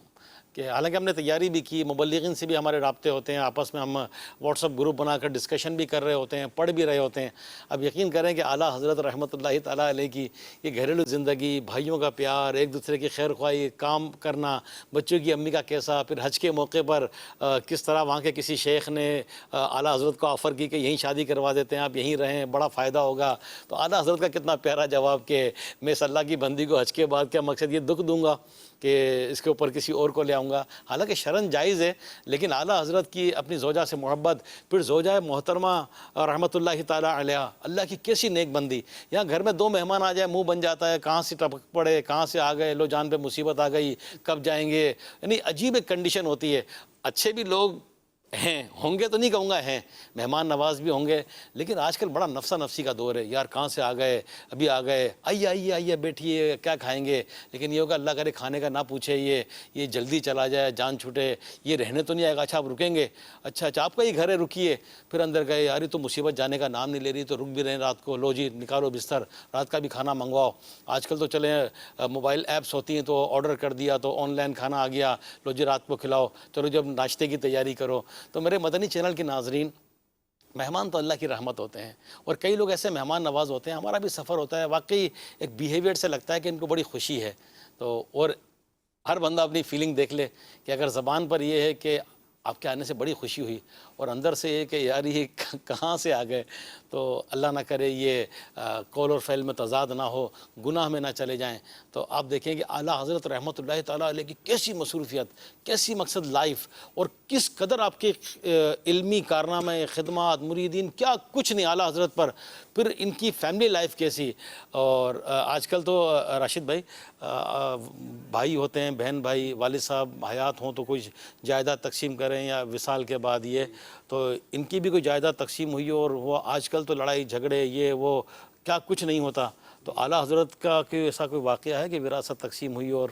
کہ حالانکہ ہم نے تیاری بھی کی، مبلغین سے بھی ہمارے رابطے ہوتے ہیں، آپس میں ہم واٹس ایپ گروپ بنا کر ڈسکشن بھی کر رہے ہوتے ہیں، پڑھ بھی رہے ہوتے ہیں۔ اب یقین کریں کہ اعلیٰ حضرت رحمۃ اللہ تعالیٰ علیہ کی یہ گھریلو زندگی، بھائیوں کا پیار، ایک دوسرے کی خیر خواہی، کام کرنا، بچوں کی امی کا کیسا، پھر حج کے موقع پر کس طرح وہاں کے کسی شیخ نے اعلیٰ حضرت کو آفر کی کہ یہیں شادی کروا دیتے ہیں، آپ یہیں رہیں، بڑا فائدہ ہوگا۔ تو اعلیٰ حضرت کا کتنا پیارا جواب کہ میں اس اللہ کی بندی کو حج کے بعد کیا مقصد یہ دکھ دوں گا کہ اس کے اوپر کسی اور کو لے آؤں گا۔ حالانکہ شرعاً جائز ہے، لیکن اعلیٰ حضرت کی اپنی زوجہ سے محبت، پھر زوجہ محترمہ رحمۃ اللہ تعالیٰ علیہ، اللہ کی کیسی نیک بندی۔ یہاں گھر میں 2 مہمان آ جائے منہ بن جاتا ہے، کہاں سے ٹپک پڑے، کہاں سے آ گئے، لو جان پہ مصیبت آ گئی، کب جائیں گے، یعنی عجیب ایک کنڈیشن ہوتی ہے۔ اچھے بھی لوگ ہیں، ہوں گے تو نہیں کہوں گا ہیں، مہمان نواز بھی ہوں گے، لیکن آج کل بڑا نفسا نفسی کا دور ہے، یار کہاں سے آ گئے، ابھی آ گئے، آئیے آئیے آئیے بیٹھیے، کیا کھائیں گے، لیکن یہ ہوگا اللہ کرے کھانے کا نہ پوچھے، یہ جلدی چلا جائے، جان چھوٹے، یہ رہنے تو نہیں آئے گا، اچھا آپ رکیں گے، اچھا آپ کا ہی گھر ہے رکیے، پھر اندر گئے، یار تو مصیبت جانے کا نام نہیں لے رہی، تو رک بھی رہے ہیں رات کو، لو جی نکالو بستر، رات کا بھی کھانا منگواؤ۔ آج کل تو چلیں موبائل ایپس ہوتی ہیں تو آرڈر کر دیا تو آن لائن کھانا آ گیا، لو جی رات کو کھلاؤ، چلو جب ناشتے کی تیاری کرو۔ تو میرے مدنی چینل کے ناظرین، مہمان تو اللہ کی رحمت ہوتے ہیں، اور کئی لوگ ایسے مہمان نواز ہوتے ہیں، ہمارا بھی سفر ہوتا ہے، واقعی ایک بیہیویئر سے لگتا ہے کہ ان کو بڑی خوشی ہے۔ تو اور ہر بندہ اپنی فیلنگ دیکھ لے کہ اگر زبان پر یہ ہے کہ آپ کے آنے سے بڑی خوشی ہوئی، اور اندر سے یہ کہ یار یہ کہاں سے آ گئے، تو اللہ نہ کرے یہ قول اور فعل میں تضاد نہ ہو، گناہ میں نہ چلے جائیں۔ تو آپ دیکھیں کہ اعلیٰ حضرت رحمۃ اللہ تعالیٰ علیہ کی کیسی مصروفیت، کیسی مقصد لائف، اور کس قدر آپ کے علمی کارنامے، خدمات، مریدین، کیا کچھ نہیں اعلیٰ حضرت پر، پھر ان کی فیملی لائف کیسی۔ اور آج کل تو راشد بھائی بھائی ہوتے ہیں، بہن بھائی، والد صاحب حیات ہوں تو کوئی جائیداد تقسیم کریں یا وصال کے بعد یہ، تو ان کی بھی کوئی جائیداد تقسیم ہوئی، اور وہ آج کل تو لڑائی جھگڑے یہ وہ کیا کچھ نہیں ہوتا۔ تو اعلیٰ حضرت کا کوئی ایسا کوئی واقعہ ہے کہ وراثت تقسیم ہوئی؟ اور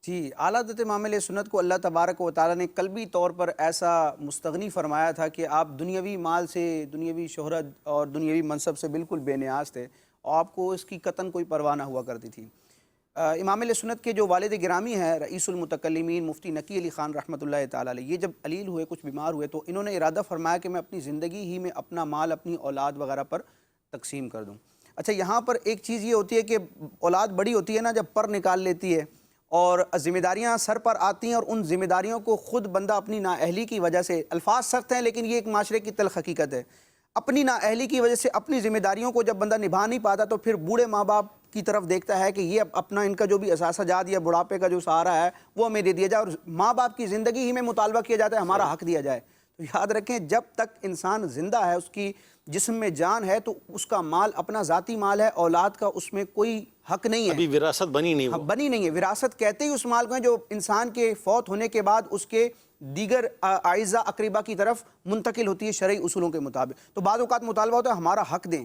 جی، اعلیٰ حضرت امام علیہ سنت کو اللہ تبارک و تعالیٰ نے قلبی طور پر ایسا مستغنی فرمایا تھا کہ آپ دنیاوی مال سے، دنیاوی شہرت اور دنیاوی منصب سے بالکل بے نیاز تھے، اور آپ کو اس کی قطعاً کوئی پرواہ نہ ہوا کرتی تھی۔ امام علیہ سنت کے جو والد گرامی ہیں رئیس المتکلمین مفتی نقی علی خان رحمۃ اللہ تعالیٰ علیہ، یہ جب علیل ہوئے، کچھ بیمار ہوئے، تو انہوں نے ارادہ فرمایا کہ میں اپنی زندگی ہی میں اپنا مال اپنی اولاد وغیرہ پر تقسیم کر دوں۔ اچھا، یہاں پر ایک چیز یہ ہوتی ہے کہ اولاد بڑی ہوتی ہے نا، جب پر نکال لیتی ہے اور ذمہ داریاں سر پر آتی ہیں، اور ان ذمہ داریوں کو خود بندہ اپنی نااہلی کی وجہ سے، الفاظ سخت ہیں لیکن یہ ایک معاشرے کی تلخ حقیقت ہے، اپنی نااہلی کی وجہ سے اپنی ذمہ داریوں کو جب بندہ نبھا نہیں پاتا تو پھر بوڑھے ماں باپ کی طرف دیکھتا ہے کہ یہ اپنا ان کا جو بھی اثاثہ جات یا بڑھاپے کا جو سہارا ہے وہ ہمیں دے دیا جائے، اور ماں باپ کی زندگی ہی میں مطالبہ کیا جاتا ہے ہمارا حق دیا جائے۔ تو یاد رکھیں، جب تک انسان زندہ ہے، اس کی جسم میں جان ہے، تو اس کا مال اپنا ذاتی مال ہے، اولاد کا اس میں کوئی حق نہیں ہے، ابھی وراثت بنی نہیں، وہ بنی نہیں ہے۔ وراثت کہتے ہی اس مال کو ہے جو انسان کے فوت ہونے کے بعد اس کے دیگر اعزاء اقربا کی طرف منتقل ہوتی ہے شرعی اصولوں کے مطابق۔ تو بعض اوقات مطالبہ ہوتا ہے ہمارا حق دیں،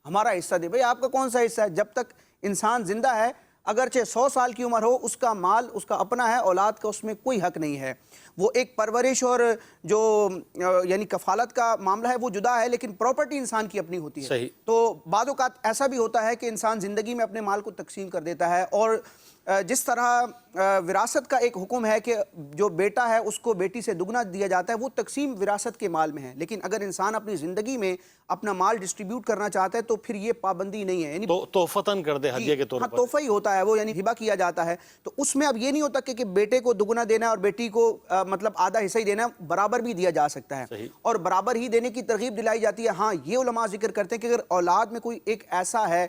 ہمارا حصہ دیں۔ بھئی آپ کا کون سا حصہ ہے؟ جب تک انسان زندہ ہے، اگرچہ 100 سال کی عمر ہو، اس کا مال اس کا اپنا ہے، اولاد کا اس میں کوئی حق نہیں ہے۔ وہ ایک پرورش اور جو یعنی کفالت کا معاملہ ہے وہ جدا ہے، لیکن پراپرٹی انسان کی اپنی ہوتی ہے۔ صحیح۔ تو بعض اوقات ایسا بھی ہوتا ہے کہ انسان زندگی میں اپنے مال کو تقسیم کر دیتا ہے، اور جس طرح وراثت کا ایک حکم ہے کہ جو بیٹا ہے اس کو بیٹی سے دگنا دیا جاتا ہے، وہ تقسیم وراثت کے مال میں ہے، لیکن اگر انسان اپنی زندگی میں اپنا مال ڈسٹریبیوٹ کرنا چاہتا ہے تو پھر یہ پابندی نہیں ہے، یعنی تحفتاً کر دے، ہدیہ کے طور پر، تحفہ ہی ہوتا ہے وہ، یعنی ہبہ کیا جاتا ہے۔ تو اس میں اب یہ نہیں ہوتا کہ بیٹے کو دگنا دینا ہے اور بیٹی کو مطلب آدھا حصہ ہی دینا ہے، برابر بھی دیا جا سکتا ہے، اور برابر ہی دینے کی ترغیب دلائی جاتی ہے۔ ہاں، یہ علماء ذکر کرتے ہیں کہ اگر اولاد میں کوئی ایک ایسا ہے،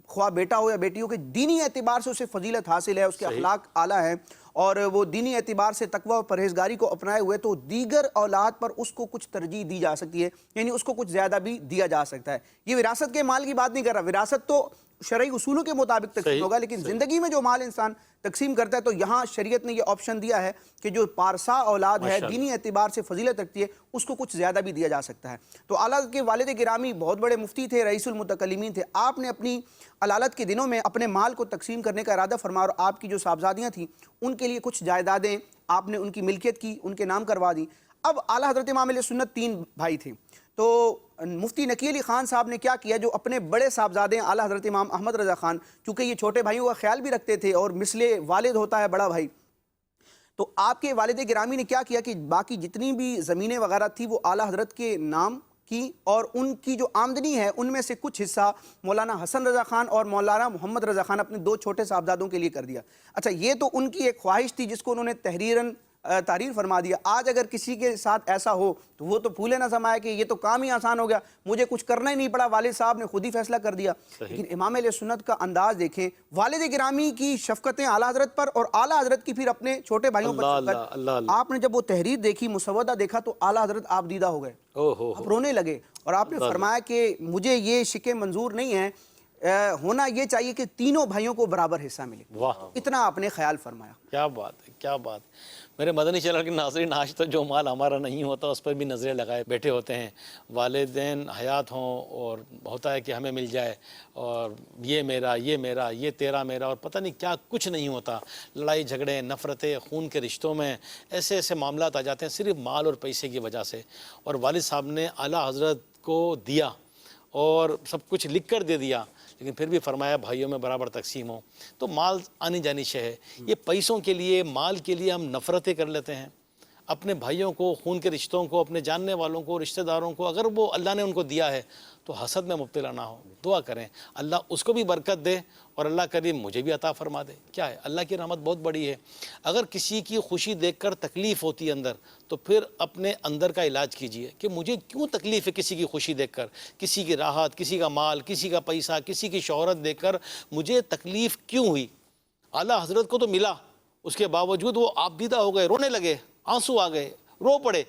خواہ بیٹا ہو یا بیٹی ہو، کہ دینی اعتبار سے اسے فضیلت حاصل ہے، اس کے اخلاق اعلیٰ ہیں، اور وہ دینی اعتبار سے تقوی اور پرہیزگاری کو اپنائے ہوئے تو دیگر اولاد پر اس کو کچھ ترجیح دی جا سکتی ہے، یعنی اس کو کچھ زیادہ بھی دیا جا سکتا ہے۔ یہ وراثت کے مال کی بات نہیں کر رہا، وراثت تو شرعی اصولوں کے مطابق تقسیم ہوگا، لیکن زندگی میں جو مال انسان تقسیم کرتا ہے تو یہاں شریعت نے یہ آپشن دیا ہے کہ جو پارسا اولاد ہے، دینی اعتبار سے فضیلت رکھتی ہے، اس کو کچھ زیادہ بھی دیا جا سکتا ہے۔ تو اعلیٰ حضرت کے والد گرامی بہت بڑے مفتی تھے، رئیس المتکلمین تھے، آپ نے اپنی علالت کے دنوں میں اپنے مال کو تقسیم کرنے کا ارادہ فرمایا، اور آپ کی جو صاحبزادیاں تھیں ان کے لیے کچھ جائیدادیں آپ نے ان کی ملکیت کی، ان کے نام کروا دی۔ اب اعلیٰ حضرت امام علیہ سنت 3 بھائی تھے، تو مفتی نقی علی خان صاحب نے کیا کیا، جو اپنے بڑے صاحبزادے ہیں اعلیٰ حضرت امام احمد رضا خان، چونکہ یہ چھوٹے بھائیوں کا خیال بھی رکھتے تھے اور مثل والد ہوتا ہے بڑا بھائی، تو آپ کے والد گرامی نے کیا کیا کہ باقی جتنی بھی زمینیں وغیرہ تھی وہ اعلیٰ حضرت کے نام کی، اور ان کی جو آمدنی ہے ان میں سے کچھ حصہ مولانا حسن رضا خان اور مولانا محمد رضا خان اپنے 2 چھوٹے صاحبزادوں کے لیے کر دیا۔ اچھا، یہ تو ان کی ایک خواہش تھی جس کو انہوں نے تحریر فرما دیا۔ آج اگر کسی کے ساتھ ایسا ہو تو وہ تو پھولے نہ سمائے کہ یہ تو کام ہی آسان ہو گیا، مجھے کچھ کرنا ہی نہیں پڑا، والد صاحب نے خود ہی فیصلہ کر دیا۔ لیکن امام علیہ سنت کا انداز دیکھیں، والد گرامی کی شفقتیں اعلیٰ حضرت پر اور اعلیٰ حضرت کی پھر اپنے چھوٹے بھائیوں پر شفقت۔ آپ نے جب وہ تحریر دیکھی، مسودہ دیکھا، تو اعلیٰ حضرت آپ دیدہ ہو گئے، آپ رونے لگے، اور آپ نے فرمایا کہ مجھے یہ شکیں منظور نہیں ہیں، ہونا یہ چاہیے کہ تینوں بھائیوں کو برابر حصہ ملے۔ اتنا آپ نے خیال فرمایا۔ کیا بات ہے، کیا بات۔ میرے مدنی چینل کے ناظرین، آج تو جو مال ہمارا نہیں ہوتا اس پر بھی نظریں لگائے بیٹھے ہوتے ہیں، والدین حیات ہوں اور ہوتا ہے کہ ہمیں مل جائے، اور یہ میرا، یہ میرا، یہ تیرا میرا، اور پتہ نہیں کیا کچھ نہیں ہوتا، لڑائی جھگڑے، نفرتیں، خون کے رشتوں میں ایسے ایسے معاملات آ جاتے ہیں صرف مال اور پیسے کی وجہ سے۔ اور والد صاحب نے اعلیٰ حضرت کو دیا اور سب کچھ لکھ کر دے دیا، لیکن پھر بھی فرمایا بھائیوں میں برابر تقسیم ہو۔ تو مال آنی جانی شے ہے، یہ پیسوں کے لیے، مال کے لیے ہم نفرتیں کر لیتے ہیں اپنے بھائیوں کو، خون کے رشتوں کو، اپنے جاننے والوں کو، رشتہ داروں کو۔ اگر وہ اللہ نے ان کو دیا ہے تو حسد میں مبتلا نہ ہو، دعا کریں اللہ اس کو بھی برکت دے، اور اللہ کریم مجھے بھی عطا فرما دے۔ کیا ہے، اللہ کی رحمت بہت بڑی ہے۔ اگر کسی کی خوشی دیکھ کر تکلیف ہوتی ہے اندر، تو پھر اپنے اندر کا علاج کیجئے کہ مجھے کیوں تکلیف ہے کسی کی خوشی دیکھ کر، کسی کی راحت، کسی کا مال، کسی کا پیسہ، کسی کی شہرت دیکھ کر مجھے تکلیف کیوں ہوئی۔ اعلیٰ حضرت کو تو ملا، اس کے باوجود وہ آپ دیدہ ہو گئے، رونے لگے، آنسو آ گئے، رو پڑے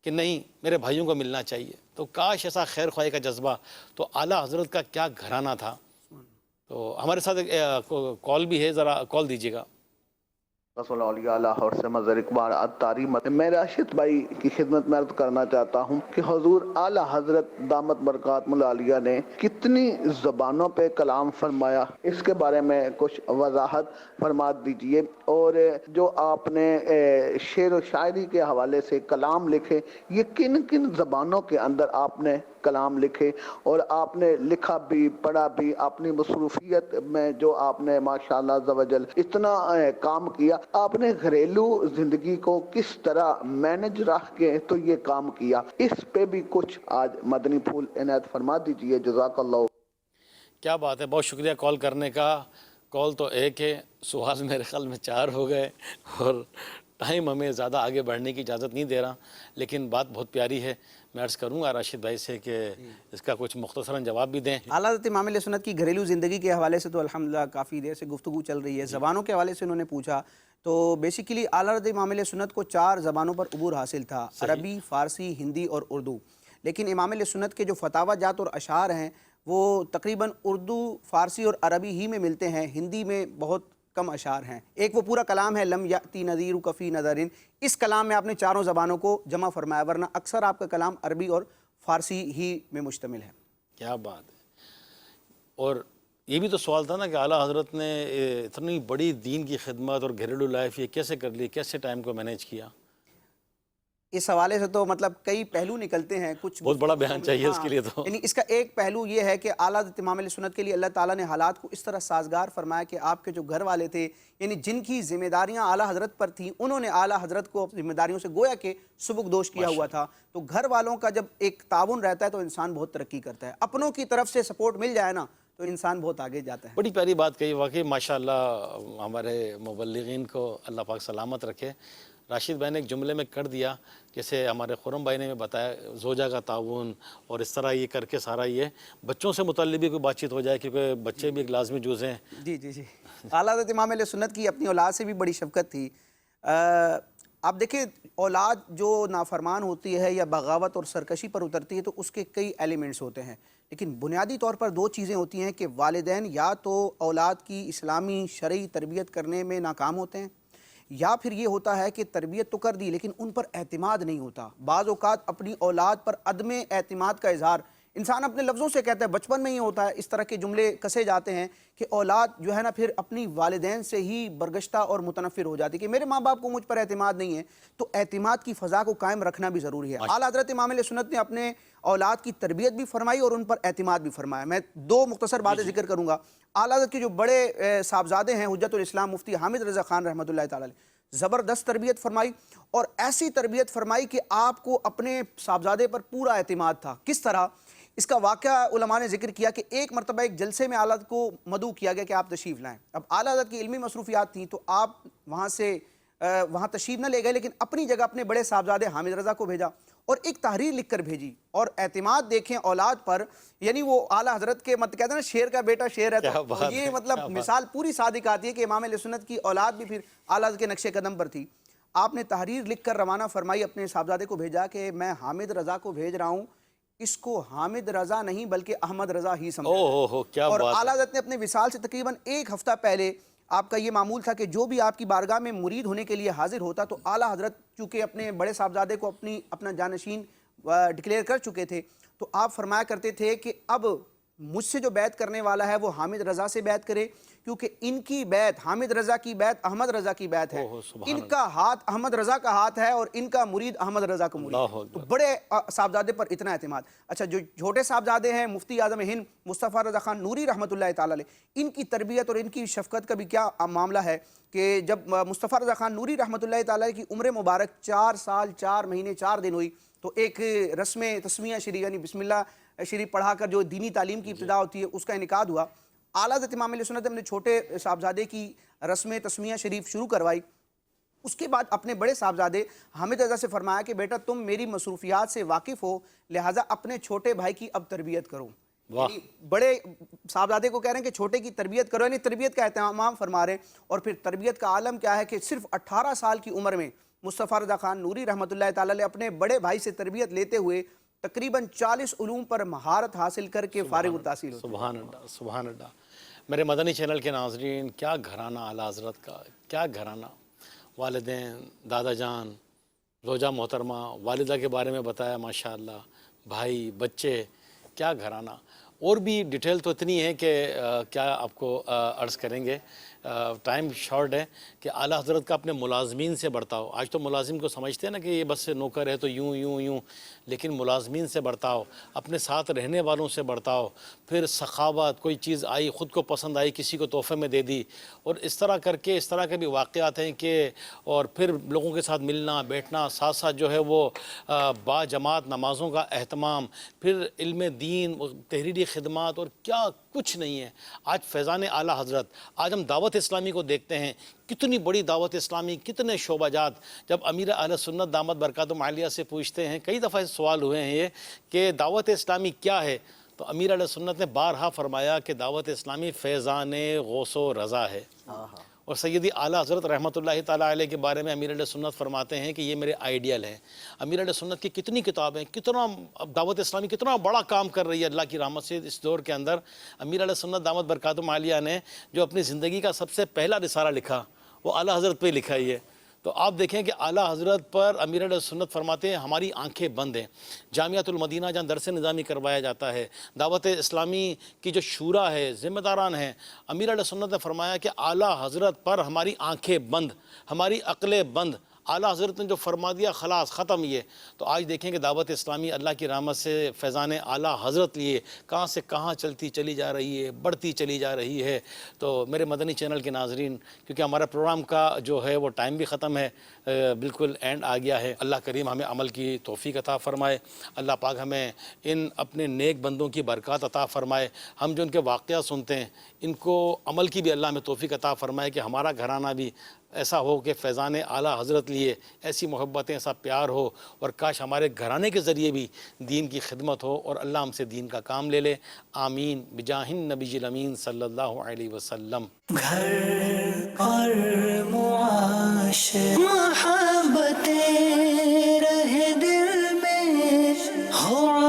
کہ نہیں، میرے بھائیوں کو ملنا چاہیے۔ تو کاش ایسا خیر خواہی کا جذبہ، تو اعلیٰ حضرت کا کیا گھرانہ تھا۔ تو ہمارے ساتھ ایک کال بھی ہے، ذرا کال دیجیے گا۔ رسول اللہ علیہ اور سے مظہر اقبال عطاری میں راشد بھائی کی خدمت میں عرض کرنا چاہتا ہوں کہ حضور اعلیٰ حضرت دامت برکات العالیہ نے کتنی زبانوں پہ کلام فرمایا، اس کے بارے میں کچھ وضاحت فرما دیجئے، اور جو آپ نے شعر و شاعری کے حوالے سے کلام لکھے، یہ کن کن زبانوں کے اندر آپ نے کلام لکھے، اور آپ نے لکھا بھی پڑھا بھی، اپنی مصروفیت میں جو آپ نے ماشاءاللہ عز و جل اتنا کام کیا، آپ نے گھریلو زندگی کو کس طرح مینج رکھ کے تو یہ کام کیا، اس پہ بھی کچھ آج مدنی پھول عنایت فرما دیجئے، جزاک اللہ۔ کیا بات ہے، بہت شکریہ کال کرنے کا۔ کال تو ایک ہے، سوال میرے خیال میں 4 ہو گئے، اور ٹائم ہمیں زیادہ آگے بڑھنے کی اجازت نہیں دے رہا، لیکن بات بہت پیاری ہے۔ میں عرض کروں گا راشد بھائی سے کہ اس کا کچھ مختصراً جواب بھی دیں۔ اعلیٰ حضرت امام علیہ سنت کی گھریلو زندگی کے حوالے سے تو الحمدللہ کافی دیر سے گفتگو چل رہی ہے۔ زبانوں کے حوالے سے انہوں نے پوچھا، تو بیسیکلی اعلیٰ حضرت امام علیہ سنت کو 4 زبانوں پر عبور حاصل تھا، عربی، فارسی، ہندی اور اردو۔ لیکن امام علیہ سنت کے جو فتاوی جات اور اشعار ہیں وہ تقریباً اردو، فارسی اور عربی ہی میں ملتے ہیں، ہندی میں بہت کم اشعار ہیں۔ ایک وہ پورا کلام ہے لم یأتی نذیرک فی نذرن، اس کلام میں آپ نے 4 زبانوں کو جمع فرمایا، ورنہ اکثر آپ کا کلام عربی اور فارسی ہی میں مشتمل ہے۔ کیا بات ہے۔ اور یہ بھی تو سوال تھا نا کہ اعلیٰ حضرت نے اتنی بڑی دین کی خدمت اور گھریلو لائف یہ کیسے کر لی، کیسے ٹائم کو مینیج کیا؟ اس حوالے سے تو مطلب کئی پہلو نکلتے ہیں، کچھ بہت بڑا بیان چاہیے اس کے لیے تو۔ یعنی اس کا ایک پہلو یہ ہے کہ اعلیٰ حضرت امام علیہ سنت کے لیے اللہ تعالیٰ نے حالات کو اس طرح سازگار فرمایا کہ آپ کے جو گھر والے تھے، یعنی جن کی ذمہ داریاں اعلیٰ حضرت پر تھیں، انہوں نے اعلیٰ حضرت کو ذمہ داریوں سے گویا کہ سبکدوش کیا ہوا تھا۔ تو گھر والوں کا جب ایک تعاون رہتا ہے تو انسان بہت ترقی کرتا ہے، اپنوں کی طرف سے سپورٹ مل جائے نا تو انسان بہت آگے جاتا ہے۔ بڑی پیاری بات کہی، واقعی ماشاءاللہ ہمارے مبلغین کو اللہ پاک سلامت رکھے۔ راشد بھائی نے ایک جملے میں کر دیا، جیسے ہمارے خرم بھائی نے بتایا زوجہ کا تعاون اور اس طرح یہ کر کے سارا یہ بچوں سے متعلق بھی کوئی بات چیت ہو جائے، کیونکہ بچے بھی ایک لازمی جز ہیں۔ جی جی جی، اعلیٰ حضرت امام علیہ سنت کی اپنی اولاد سے بھی بڑی شفقت تھی۔ آپ دیکھیں اولاد جو نافرمان ہوتی ہے یا بغاوت اور سرکشی پر اترتی ہے تو اس کے کئی ایلیمنٹس ہوتے ہیں، لیکن بنیادی طور پر دو چیزیں ہوتی ہیں کہ والدین یا تو اولاد کی اسلامی شرعی تربیت کرنے میں ناکام ہوتے ہیں، یا پھر یہ ہوتا ہے کہ تربیت تو کر دی لیکن ان پر اعتماد نہیں ہوتا۔ بعض اوقات اپنی اولاد پر عدم اعتماد کا اظہار انسان اپنے لفظوں سے کہتا ہے، بچپن میں ہی ہوتا ہے، اس طرح کے جملے کسے جاتے ہیں کہ اولاد جو ہے نا پھر اپنی والدین سے ہی برگشتہ اور متنفر ہو جاتی ہے کہ میرے ماں باپ کو مجھ پر اعتماد نہیں ہے۔ تو اعتماد کی فضا کو قائم رکھنا بھی ضروری ہے۔ اعلیٰ حضرت امام علیہ سنت نے اپنے اولاد کی تربیت بھی فرمائی اور ان پر اعتماد بھی فرمایا۔ میں دو مختصر باتیں ذکر کروں گا۔ اعلیٰ حضرت کے جو بڑے صاحبزادے ہیں حجت الاسلام مفتی حامد رضا خان رحمۃ اللہ تعالی علیہ، زبردست تربیت فرمائی اور ایسی تربیت فرمائی کہ آپ کو اپنے صاحبزادے پر پورا اعتماد تھا۔ کس طرح؟ اس کا واقعہ علماء نے ذکر کیا کہ ایک مرتبہ ایک جلسے میں اعلیٰ حضرت کو مدعو کیا گیا کہ آپ تشریف لائیں۔ اب اعلیٰ حضرت کی علمی مصروفیات تھیں تو آپ وہاں تشریف نہ لے گئے، لیکن اپنی جگہ اپنے بڑے صاحبزادے حامد رضا کو بھیجا اور ایک تحریر لکھ کر بھیجی، اور اعتماد دیکھیں اولاد پر، یعنی وہ اعلیٰ حضرت کے کہتے ہیں نا شیر کا بیٹا شیر ہے، تو یہ مطلب مثال پوری صادق آتی ہے کہ امام علیہ سنت کی اولاد بھی پھر اعلیٰ حضرت کے نقش قدم پر تھی۔ آپ نے تحریر لکھ کر روانہ فرمائی، اپنے صاحبزادے کو بھیجا کہ میں حامد رضا کو بھیج رہا ہوں، اس کو حامد رضا نہیں بلکہ احمد رضا ہی سمجھا۔ اور اعلیٰ حضرت نے اپنے وصال سے تقریباً ایک ہفتہ پہلے آپ کا یہ معمول تھا کہ جو بھی آپ کی بارگاہ میں مرید ہونے کے لیے حاضر ہوتا تو اعلیٰ حضرت چونکہ اپنے بڑے صاحبزادے کو اپنا جانشین ڈکلیئر کر چکے تھے تو آپ فرمایا کرتے تھے کہ اب مجھ سے جو بیعت کرنے والا ہے وہ حامد رضا سے بیعت کرے، کیونکہ ان کی بیعت، حامد رضا کی بیعت احمد رضا کی بیعت ہے، ان کا ہاتھ احمد رضا کا ہاتھ ہے اور ان کا مرید احمد رضا کا مرید۔ تو بڑے صاحبزادے پر اتنا اعتماد۔ اچھا، جو چھوٹے صاحبزادے ہیں مفتی اعظم ہند مصطفیٰ رضا خان نوری رحمۃ اللہ تعالی علیہ، ان کی تربیت اور ان کی شفقت کا بھی کیا معاملہ ہے کہ جب مصطفیٰ رضا خان نوری رحمۃ اللہ تعالی کی عمر مبارک 4 سال 4 مہینے 4 دن ہوئی تو ایک رسم تسمیہ شریف یعنی بسم اللہ شریف پڑھا کر جو دینی تعلیم کی ابتدا ہوتی ہے اس کا انعقاد ہوا۔ اعلیٰ حضرت امام علیہ سنت نے اپنے چھوٹے صاحبزادے کی رسم تسمیہ شریف شروع کروائی۔ اس کے بعد اپنے بڑے صاحبزادے حامد رضا سے فرمایا کہ بیٹا تم میری مصروفیات سے واقف ہو، لہٰذا اپنے چھوٹے بھائی کی اب تربیت کرو۔ یعنی بڑے صاحبزادے کو کہہ رہے ہیں کہ چھوٹے کی تربیت کرو، یعنی تربیت کا اہتمام فرما رہے ہیں۔ اور پھر تربیت کا عالم کیا ہے کہ صرف 18 سال کی عمر میں مصطفیٰ رضا خان نوری رحمۃ اللہ تعالی علیہ اپنے بڑے بھائی سے تربیت لیتے ہوئے تقریباً 40 علوم پر مہارت حاصل کر کے فارغ التحصیل ہوتے ہیں۔ سبحان اللہ، سبحان اللہ۔ میرے مدنی چینل کے ناظرین، کیا گھرانہ اعلیٰ حضرت کا، کیا گھرانہ، والدین، دادا جان، زوجہ محترمہ، والدہ کے بارے میں بتایا ماشاءاللہ، بھائی، بچے، کیا گھرانہ۔ اور بھی ڈیٹیل تو اتنی ہے کہ کیا آپ کو عرض کریں گے، ٹائم شارٹ ہے کہ اعلیٰ حضرت کا اپنے ملازمین سے برتاؤ۔ آج تو ملازم کو سمجھتے ہیں نا کہ یہ بس نوکر ہے تو یوں یوں یوں، لیکن ملازمین سے برتاؤ، اپنے ساتھ رہنے والوں سے برتاؤ، پھر سخاوت، کوئی چیز آئی خود کو پسند آئی کسی کو تحفے میں دے دی، اور اس طرح کر کے اس طرح کے بھی واقعات ہیں کہ اور پھر لوگوں کے ساتھ ملنا بیٹھنا، ساتھ ساتھ جو ہے وہ با جماعت نمازوں کا اہتمام، پھر علم دین، تحریری خدمات، اور کیا کچھ نہیں ہے۔ آج فیضان اعلیٰ حضرت، آج ہم دعوت اسلامی کو دیکھتے ہیں، کتنی بڑی دعوت اسلامی، کتنے شعبہ جات۔ جب امیر اہل سنت دامت برکاتہم عالیہ سے پوچھتے ہیں، کئی دفعہ سوال ہوئے ہیں یہ کہ دعوت اسلامی کیا ہے، تو امیر اہل سنت نے بارہا فرمایا کہ دعوت اسلامی فیضان غوث و رضا ہے۔ اور سیدی اعلیٰ حضرت رحمۃ اللہ تعالیٰ علیہ کے بارے میں امیر اہل سنت فرماتے ہیں کہ یہ میرے آئیڈیل ہیں۔ امیر اہل سنت کی کتنی کتابیں، کتنا دعوت اسلامی کتنا بڑا کام کر رہی ہے اللہ کی رحمت سے اس دور کے اندر۔ امیر اہل سنت دامت برکاتہم عالیہ نے جو اپنی زندگی کا سب سے پہلا رسالہ لکھا وہ اعلیٰ حضرت پہ لکھا ہی ہے۔ تو آپ دیکھیں کہ اعلیٰ حضرت پر امیر اہل سنت فرماتے ہیں ہماری آنکھیں بند ہیں۔ جامعۃ المدینہ جہاں درس نظامی کروایا جاتا ہے، دعوت اسلامی کی جو شورا ہے، ذمہ داران ہیں، امیر اہل سنت نے فرمایا کہ اعلیٰ حضرت پر ہماری آنکھیں بند، ہماری عقلیں بند۔ اعلیٰ حضرت نے جو فرما دیا خلاص ختم یہ۔ تو آج دیکھیں کہ دعوت اسلامی اللہ کی رحمت سے فیضان اعلیٰ حضرت لیے کہاں سے کہاں چلتی چلی جا رہی ہے، بڑھتی چلی جا رہی ہے۔ تو میرے مدنی چینل کے ناظرین، کیونکہ ہمارا پروگرام کا جو ہے وہ ٹائم بھی ختم ہے، بالکل اینڈ آ گیا ہے۔ اللہ کریم ہمیں عمل کی توفیق عطا فرمائے، اللہ پاک ہمیں ان اپنے نیک بندوں کی برکات عطا فرمائے، ہم جو ان کے واقعات سنتے ہیں ان کو عمل کی بھی اللہ ہمیں توفیق عطا فرمائے کہ ہمارا گھرانہ بھی ایسا ہو کہ فیضان اعلیٰ حضرت لیے ایسی محبتیں، ایسا پیار ہو، اور کاش ہمارے گھرانے کے ذریعے بھی دین کی خدمت ہو اور اللہ ہم سے دین کا کام لے لے. آمین بجاہ النبی الامین صلی اللہ علیہ وسلم. گھر اور معاشر محبتیں رہے دل میں ہو